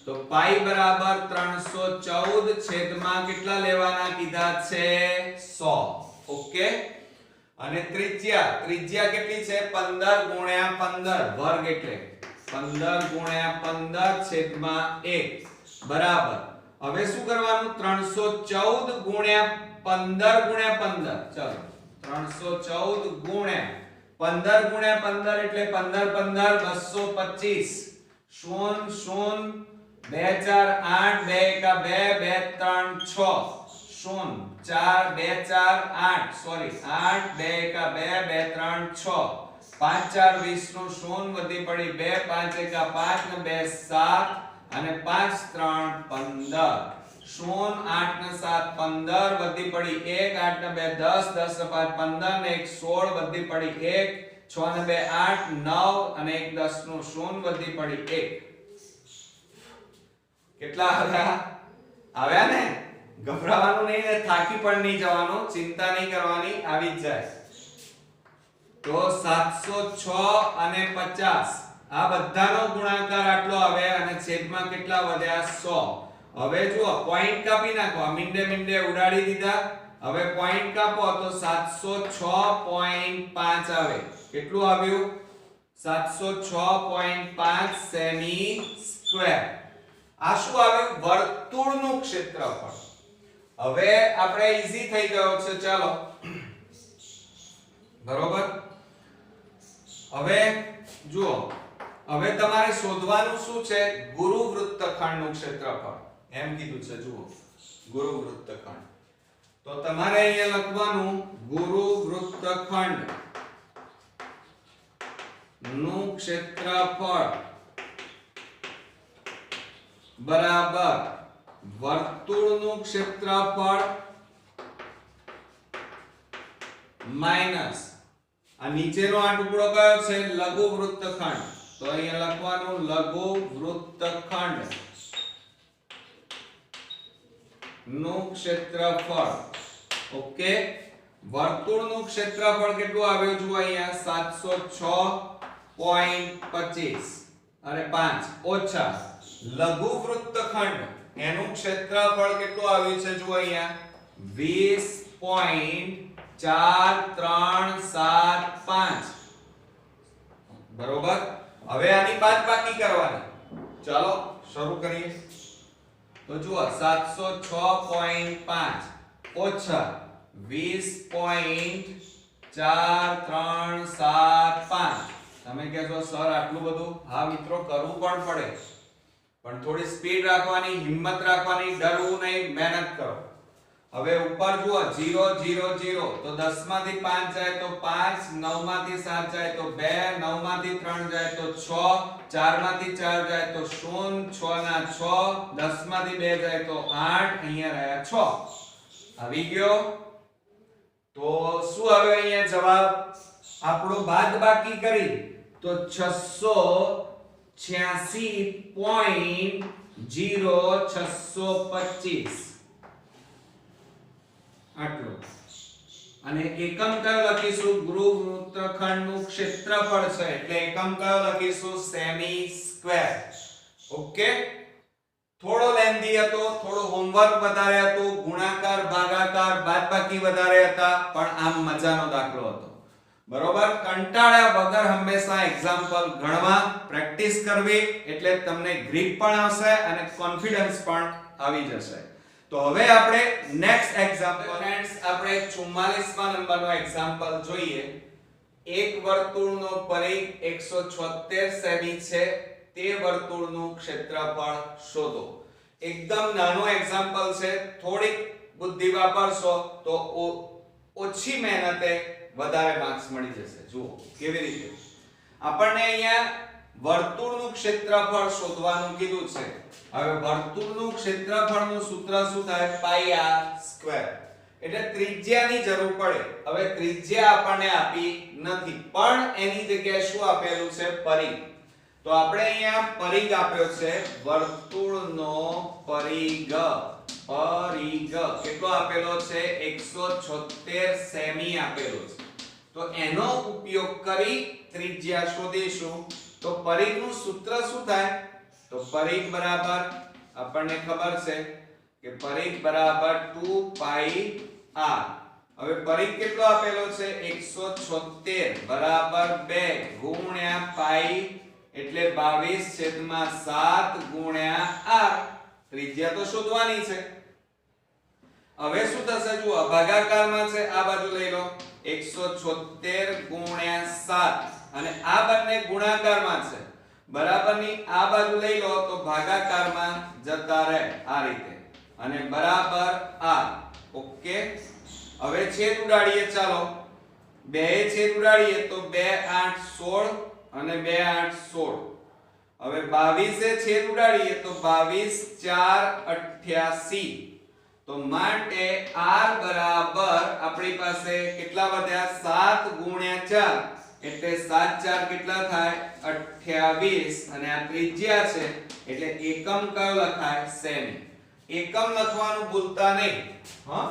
તો પાઈ બરાબર 314 છેદમાં કેટલા લેવાના કીધા છે 100 ઓકે અને ત્રિજ્યા કેટલી છે 15 ગુણ્યા 15 વર્ગ એટલે 15 ગુણ્યા 15 છેદમાં 1 બરાબર હવે શું કરવાનું 314 ગુણ્યા 15 ગુણ્યા 15 ચાલો 314 ગુણ્યા 15 ગુણ્યા 15 એટલે 15 15 225 0 0 2 4 8 2 1 2 2 3 6 0 4 2 4 8 સોરી 8 2 1 2 2 3 6 5 4 20 નું 0 વધી પડી 2 5 1 5 ને 2 7 અને 5 3 15 0 8 ને 7 15 વધી પડી 1 8 ને 2 10 10 ને 5 15 ને 1 16 વધી પડી 1 6 ને 2 8 9 અને 1 10 નું 0 વધી પડી 1 કેટલા આવ્યા ને ગભરાવાનું નહીં ને થાકી પણ નહીં જવાનું ચિંતા નહીં કરવાની આવી જ જાય તો 706 અને 50 આ બધાનો ગુણાકાર આટલો આવે અને છેદમાં કેટલા વધ્યા 100 હવે જુઓ પોઈન્ટ કાપી નાખો મીંડે ઉડાડી દીધા હવે પોઈન્ટ કાપો તો 706.5 આવે કેટલું આવ્યું 706.5 સેમી સ્ક્વેર આ શું આવ્યું વર્તુળનું ક્ષેત્રફળ હવે આપણે ઈઝી થઈ ગયો છે ચાલો બરોબર હવે જુઓ હવે તમારે શોધવાનું શું છે ગુરુ વૃત્તખંડનું ક્ષેત્રફળ એમ કીધું છે જુઓ ગુરુ વૃત્તખંડ તો તમારે અહીંયા લખવાનું ગુરુ વૃત્તખંડ નું ક્ષેત્રફળ બરાબર વર્તુળનું ક્ષેત્રફળ માઈનસ આ નીચેનો આ ટુકડો કયો છે લઘુ વૃત્તખંડ તો અહીંયા લખવાનું લઘુ વૃત્તખંડ નું ક્ષેત્રફળ ઓકે વર્તુળનું ક્ષેત્રફળ કેટલું આવ્યું જુઓ અહીંયા 706.25 અને 5 ઓછા લઘુ વૃત્તખંડ એનું ક્ષેત્રફળ કેટલું આવ્યું છે જુઓ અહીંયા 20.4375 બરોબર. હવે આની બાદબાકી કરવાની. ચાલો શરૂ કરીએ. તો જુઓ 706.5 ઓછા 20.4375. તમે કહેશો સર આટલું બધું? હા મિત્રો, કરવું પણ પડે, પણ થોડી સ્પીડ રાખવાની, હિંમત રાખવાની, ડરવું નહીં, મહેનત કરો. હવે ઉપર જુઓ 0 0 0, તો 10 માંથી 5 જાય તો 5, 9 માંથી 7 જાય તો 2, 9 માંથી 3 જાય તો 6, 4 માંથી 4 જાય તો 0, 6 ના 6, 10 માંથી 2 જાય તો 8, અહીંયા રહ્યા 6. આવી ગયો. તો શું હવે અહીંયા જવાબ આપણો બાદબાકી કરી તો 686.0625 આટલું. અને એકમ કયો લખીશું? ગૃહ વૃત્તખંડનું ક્ષેત્રફળ છે એટલે એકમ કયો લખીશું? Semi square. ઓકે. થોડો લેન્ધી હતો, થોડો હોમવર્ક વધારે હતું, ગુણાકાર ભાગાકાર બાદબાકી વધારે હતા, પણ આમ મજાનો દાખલો હતો. બરોબર. કંટાળ્યા વગર હંમેશા એક્ઝામ્પલ ગણવા, પ્રેક્ટિસ કરવી, એટલે તમને ગ્રીપ પણ આવશે અને કોન્ફિડન્સ પણ આવી જશે. તો હવે આપણે નેક્સ્ટ એક્ઝામ્પલ ફ્રેન્ડ્સ, આપણે 44મા નંબરનો એક્ઝામ્પલ જોઈએ. એક વર્તુળનો પરિઘ 176 સેમી છે, તે વર્તુળનું ક્ષેત્રફળ શોધો. એકદમ નાનો એક્ઝામ્પલ છે, થોડીક બુદ્ધિ વાપરશો તો ઓછી મહેનતે વધારે માર્ક્સ મળી જશે. જુઓ કેવી રીતે. આપણને અહીંયા વર્તુળનું ક્ષેત્રફળ શોધવાનું કીધું છે. હવે વર્તુળનું ક્ષેત્રફળનું સૂત્ર શું થાય? પાઈ આર સ્ક્વેર. એટલે ત્રિજ્યાની જરૂર પડે. હવે ત્રિજ્યા આપણને આપી નથી, પણ એની જગ્યાએ શું આપેલું છે? પરિઘ. તો આપણે અહીંયા પરિઘ આપ્યો છે, વર્તુળનો પરિઘ. પરિઘ કેટલો આપેલો છે? 176 સેમી આપેલો છે. તો એનો ઉપયોગ કરી ત્રિજ્યા શોધીશું. તો પરિઘનું સૂત્ર શું થાય? તો પરિઘ બરાબર આપણને ખબર છે કે પરિઘ બરાબર 2 પાઈ r. હવે પરિઘ કેટલો આપેલો છે? 176 બરાબર 2 ગુણ્યા પાઈ એટલે 22/7 ગુણ્યા r. ત્રિજ્યા તો શોધવાની છે. હવે શું થશે? જુઓ ભાગાકારમાં છે, આ બાજુ લઈ લો 176 ગુણ્યા 7, અને આ બંને ગુણાકારમાં છે, બરાબરની આ બાજુ લઈ લો તો ભાગાકારમાં જતા રહે આ રીતે, અને બરાબર r. ઓકે. હવે છેદ ઉડાડીએ. ચાલો બે છેદ ઉડાડીએ તો 2 8 16 અને 2 8 16. હવે 22 છેદ ઉડાડીએ તો 22 4 88. તો માટે r બરાબર આપણી પાસે કેટલા વધ્યા? 7 ગુણ્યા 4 એટલે 7 4 કેટલા થાય? 28. અને આ ત્રિજ્યા છે એટલે એકમ કયો લખાય? સેમી. એકમ લખવાનું ભૂલતા નહીં. હા.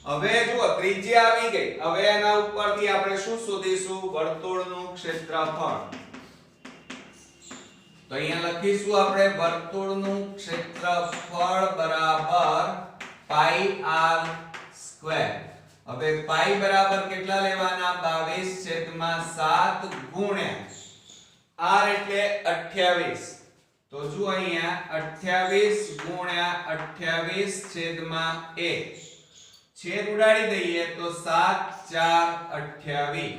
હવે જુઓ ત્રિજ્યા આવી ગઈ. હવે એના ઉપરથી આપણે શું શોધીશું? વર્તુળનું ક્ષેત્રફળ. તો અહીંયા લખીશું આપણે વર્તુળનું ક્ષેત્રફળ બરાબર પાઈ r સ્ક્વેર. હવે પાઈ બરાબર કેટલા લેવાના? 22/7 ગુણ્યા r એટલે 28. તો જો અહીંયા 28 ગુણ્યા 28/1. છેદ ઉડાડી દઈએ તો 7 4 28.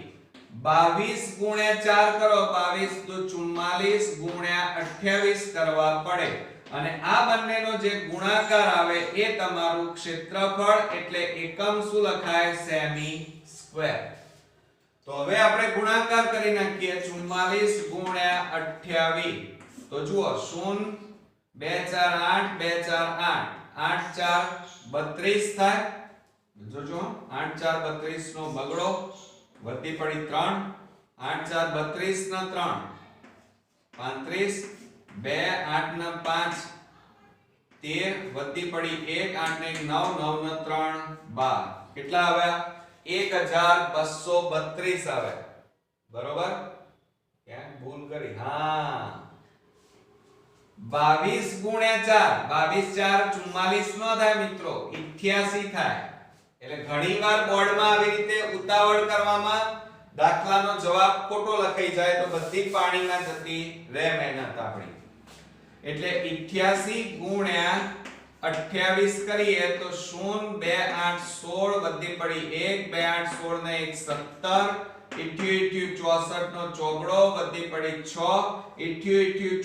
22 ગુણ્યા 4 કરો, 22 તો 44 ગુણ્યા 28 કરવા પડે, અને આ બંનેનો જે ગુણાકાર આવે એ તમારું ક્ષેત્રફળ, એટલે એકમ શું લખાય? Semi square. તો હવે આપણે ગુણાકાર કરી નાખીએ. 44 ગુણ્યા 28. તો જુઓ 0 2 4 8 2 4 8 8 4 32 થાય. જોજો 8 4 32 નો બગડો વધી પડી 3. 8 4 32 ના 3 35. 2 8 ના 5 13 વધી પડી 1. 8 ને 9 9 ના 3 12. કેટલા આવ્યા? 1232 આવે. બરોબર? ક્યાં ભૂલ કરી? હા, 22 ગુણ્યા 4. 22 4 44 નો થાય મિત્રો, 88 થાય. એટલે ઘણીવાર બોર્ડમાં આવી રીતે ઉતાવળ કરવામાં દાખલા દાખલાનો જવાબ ખોટો લખાઈ જાય તો બધી પાણીમાં જતી રહે મહેનત આપણી. એટલે 88 ગુણ્યા 28 કરીએ તો 0 2 8 16 વધી પડી 1 2 8 16 ને 1 17 64 નો ચોગડો વધી પડી 6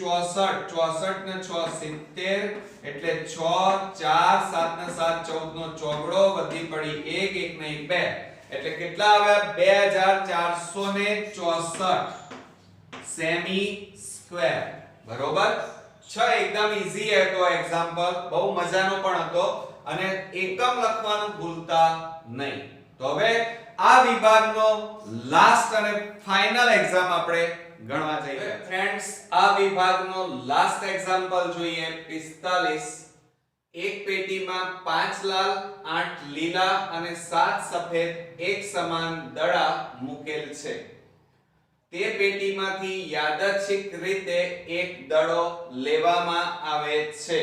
64 ને 6 70 એટલે 6 4 7 ને 7 14 નો ચોગડો વધી પડી 1 1 ને 1 2 એટલે કેટલા આવ્યા 2464 સેમી સ્ક્વેર. બરોબર. એકદમ ઈઝી હતો એક્ઝામ્પલ, બહુ મજાનો પણ હતો અને એકમ લખવાનું ભૂલતા નહીં. તો હવે આ વિભાગનો લાસ્ટ અને ફાઇનલ એક્ઝામ આપણે ગણવા જઈએ. ફ્રેન્ડ્સ, આ વિભાગનો લાસ્ટ એક્ઝામ્પલ જોઈએ 45. એક પેટીમાં 5 લાલ 8 લીલા અને 7 સફેદ એક સમાન દડા મૂકેલ છે. તે પેટીમાંથી યાદચ્છિક રીતે એક દડો લેવામાં આવે છે.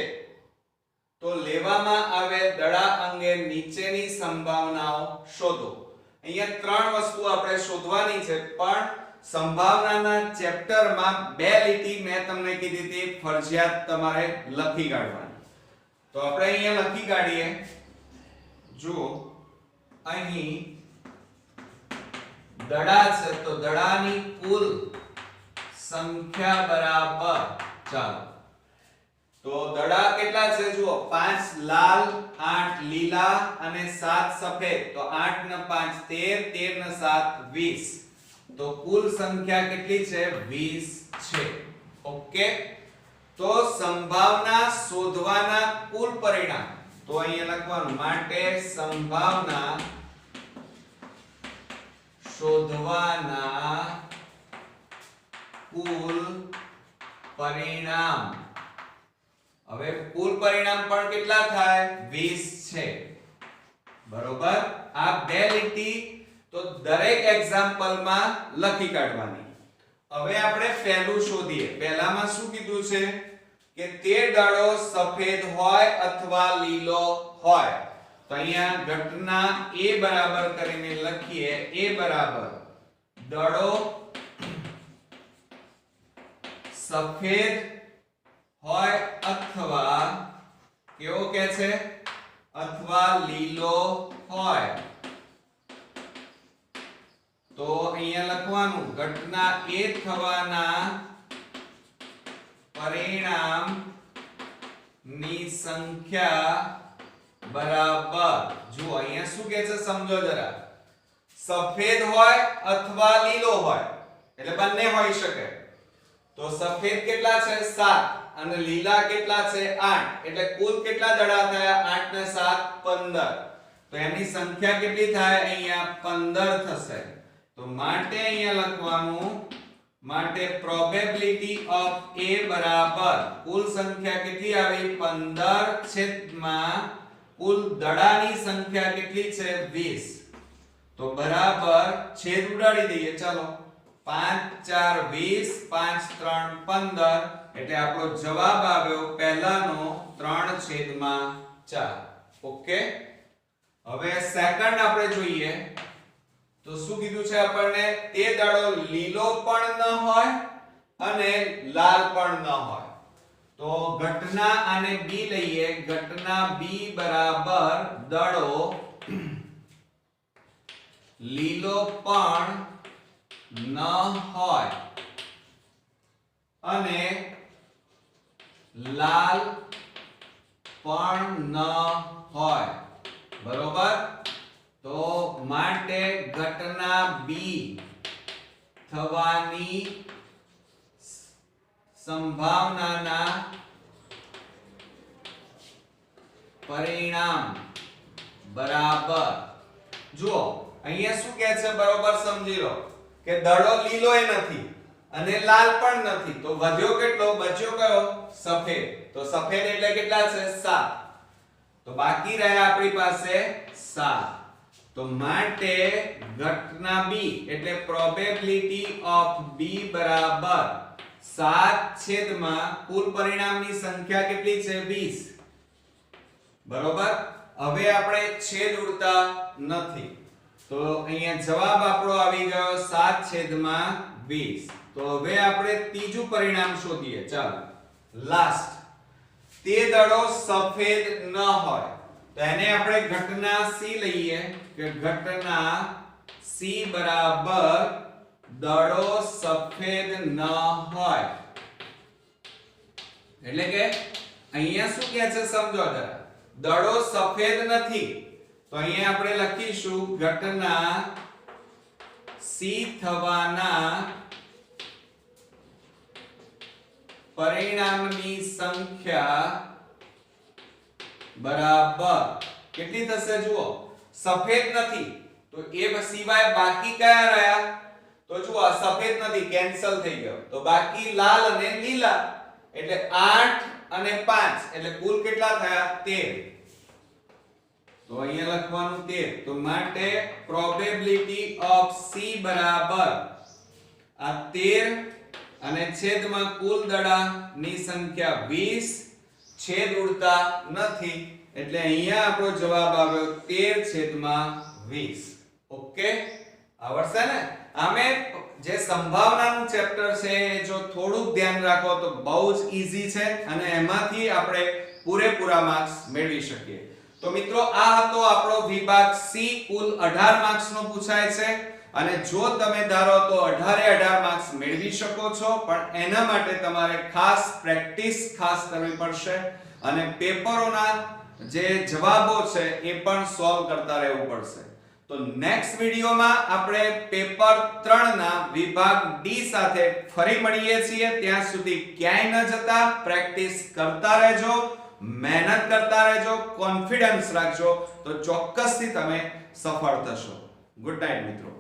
તો લેવામાં આવેલ દડા અંગે નીચેની સંભાવનાઓ શોધો. અહીંયા ત્રણ વસ્તુ આપણે શોધવાની છે, પણ સંભાવનાના ચેપ્ટરમાં બે લીટી મેં તમને કીધી હતી ફરજિયાત તમારે લખી કાઢવાની. તો આપણે અહીંયા લખી કાઢીએ. જો અહીં દડા છે તો દડાની કુલ સંખ્યા બરાબર, ચાલો તો દડા કેટલા છે જુઓ 5 લાલ 8 લીલા અને 7 સફેદ. તો 8 ને 5 13, 13 ને 7 20. તો કુલ સંખ્યા કેટલી છે 20 છે. ઓકે. તો સંભાવના શોધવાના કુલ પરિણામ, તો અહીંયા લખવાનું માટે સંભાવના શોધવાના કુલ પરિણામ. હવે કુલ પરિણામ પણ કેટલા થાય 20 છે. બરોબર. આ બે લીટી તો દરેક એક્ઝામ્પલમાં લખી કાઢવાની. હવે આપણે પહેલું શોધીએ. પહેલામાં શું કીધું છે કે તે દડો સફેદ હોય અથવા લીલો હોય. તો અહીંયા ઘટના A બરાબર કરીને લખીએ. A બરાબર દડો સફેદ હોય અથવા કેવો કે છે અથવા લીલો હોય. તો અહીંયા લખવાનું ઘટના A થવાના પરિણામ ની સંખ્યા બરાબર. જો અહીંયા શું કહે છે સમજો જરા. સફેદ હોય અથવા લીલો હોય એટલે બંને હોઈ શકે. તો સફેદ કેટલા છે 7 અને લીલા કેટલા છે 8. એટલે કુલ કેટલા દડા થયા 8 ને 7 15. તો એની સંખ્યા કેટલી થાય અહીંયા 15 થશે. તો માટે અહીંયા લખવાનું માટે પ્રોબેબિલિટી ઓફ A બરાબર કુલ સંખ્યા કેટલી આવી 15 છેદમાં કુલ દડાની સંખ્યા કેટલી છે 20. તો બરાબર છેદ ઉડાડી દઈએ. ચાલો 5 4 20 5 3 15 એટલે આપણો જવાબ આવ્યો પહેલાનો 3/4. ઓકે. હવે સેકન્ડ આપણે જોઈએ. તો શું કીધું છે આપણને તે દડો લીલો પણ ન હોય અને લાલ પણ ન હોય. તો ઘટના અને B લઈએ. ઘટના B બરાબર દડો લીલો પણ ન હોય અને લાલ પણ ન હોય. બરોબર. તો માટે ઘટના B થવાની સંભાવનાના પરિણામ બરાબર. જુઓ અહીંયા શું કહે છે બરોબર સમજી લો કે દડો લીલોય નથી અને લાલ પણ નથી. તો વધ્યો કેટલો બચ્યો કયો સફેદ. તો સફેદ એટલે કેટલા છે 7. તો બાકી રહ્યા આપણી પાસે 7. તો માટે ઘટના B એટલે પ્રોબેબિલિટી ઓફ B બરાબર 7 છેદમાં કુલ પરિણામની સંખ્યા કેટલી છે 20. બરોબર. હવે આપણે છેદ ઉડતા નથી. તો અહીંયા જવાબ આપણો આવી ગયો 7/20. તો હવે આપણે ત્રીજું પરિણામ શોધીએ. ચાલો લાસ્ટ. તે દડો સફેદ ન હોય તો એને આપણે ઘટના C લઈએ કે ઘટના C બરાબર દડો સફેદ ન હોય. એટલે કે અહીંયા શું કહે છે સમજો જરા. દડો સફેદ નથી તો અહીંયા આપણે લખીશું ઘટના C થવાના પરિણામની સંખ્યા બરાબર કેટલી થશે જુઓ. સફેદ નથી તો એ સિવાય બાકી કયા રહ્યા? તો જુઓ સફેદ નથી, કેન્સલ થઈ ગયો. તો બાકી લાલ અને લીલા એટલે 8 અને 5 એટલે કુલ કેટલા થયા? 13. તો અહીંયા લખવાનું 13. તો માટે પ્રોબેબિલિટી ઓફ C બરાબર આ 13 અને છેદમાં કુલ દડાની સંખ્યા 20, છેદ ઉડતા નથી એટલે અહીંયા આપણો જવાબ આવ્યો 13/20. ઓકે, આવડશે ને? આમે જે સંભાવનાનું ચેપ્ટર છે જો થોડુંક ધ્યાન રાખો તો બહુ જ ઈઝી છે અને એમાંથી આપણે પૂરેપૂરા માર્ક્સ મેળવી શકીએ. તો મિત્રો આ હતો આપણો વિભાગ C. કુલ 18 માર્ક્સનો પૂછાય છે અને જો તમે ધારો તો 18 માર્ક્સ મેળવી શકો છો, પણ એના માટે તમારે ખાસ પ્રેક્ટિસ કરવી પડશે અને પેપરોના જે જવાબો છે એ પણ સોલ્વ કરતા રહેવું પડશે. તો નેક્સ્ટ વિડિયોમાં આપણે પેપર 3 ના વિભાગ D સાથે ફરી મળીએ છીએ. ત્યાં સુધી ક્યાંય ન જતા, પ્રેક્ટિસ કરતા રહેજો, મહેનત કરતા રહેજો, કોન્ફિડન્સ રાખજો તો ચોક્કસથી તમે સફળ થશો. ગુડ નાઈટ મિત્રો.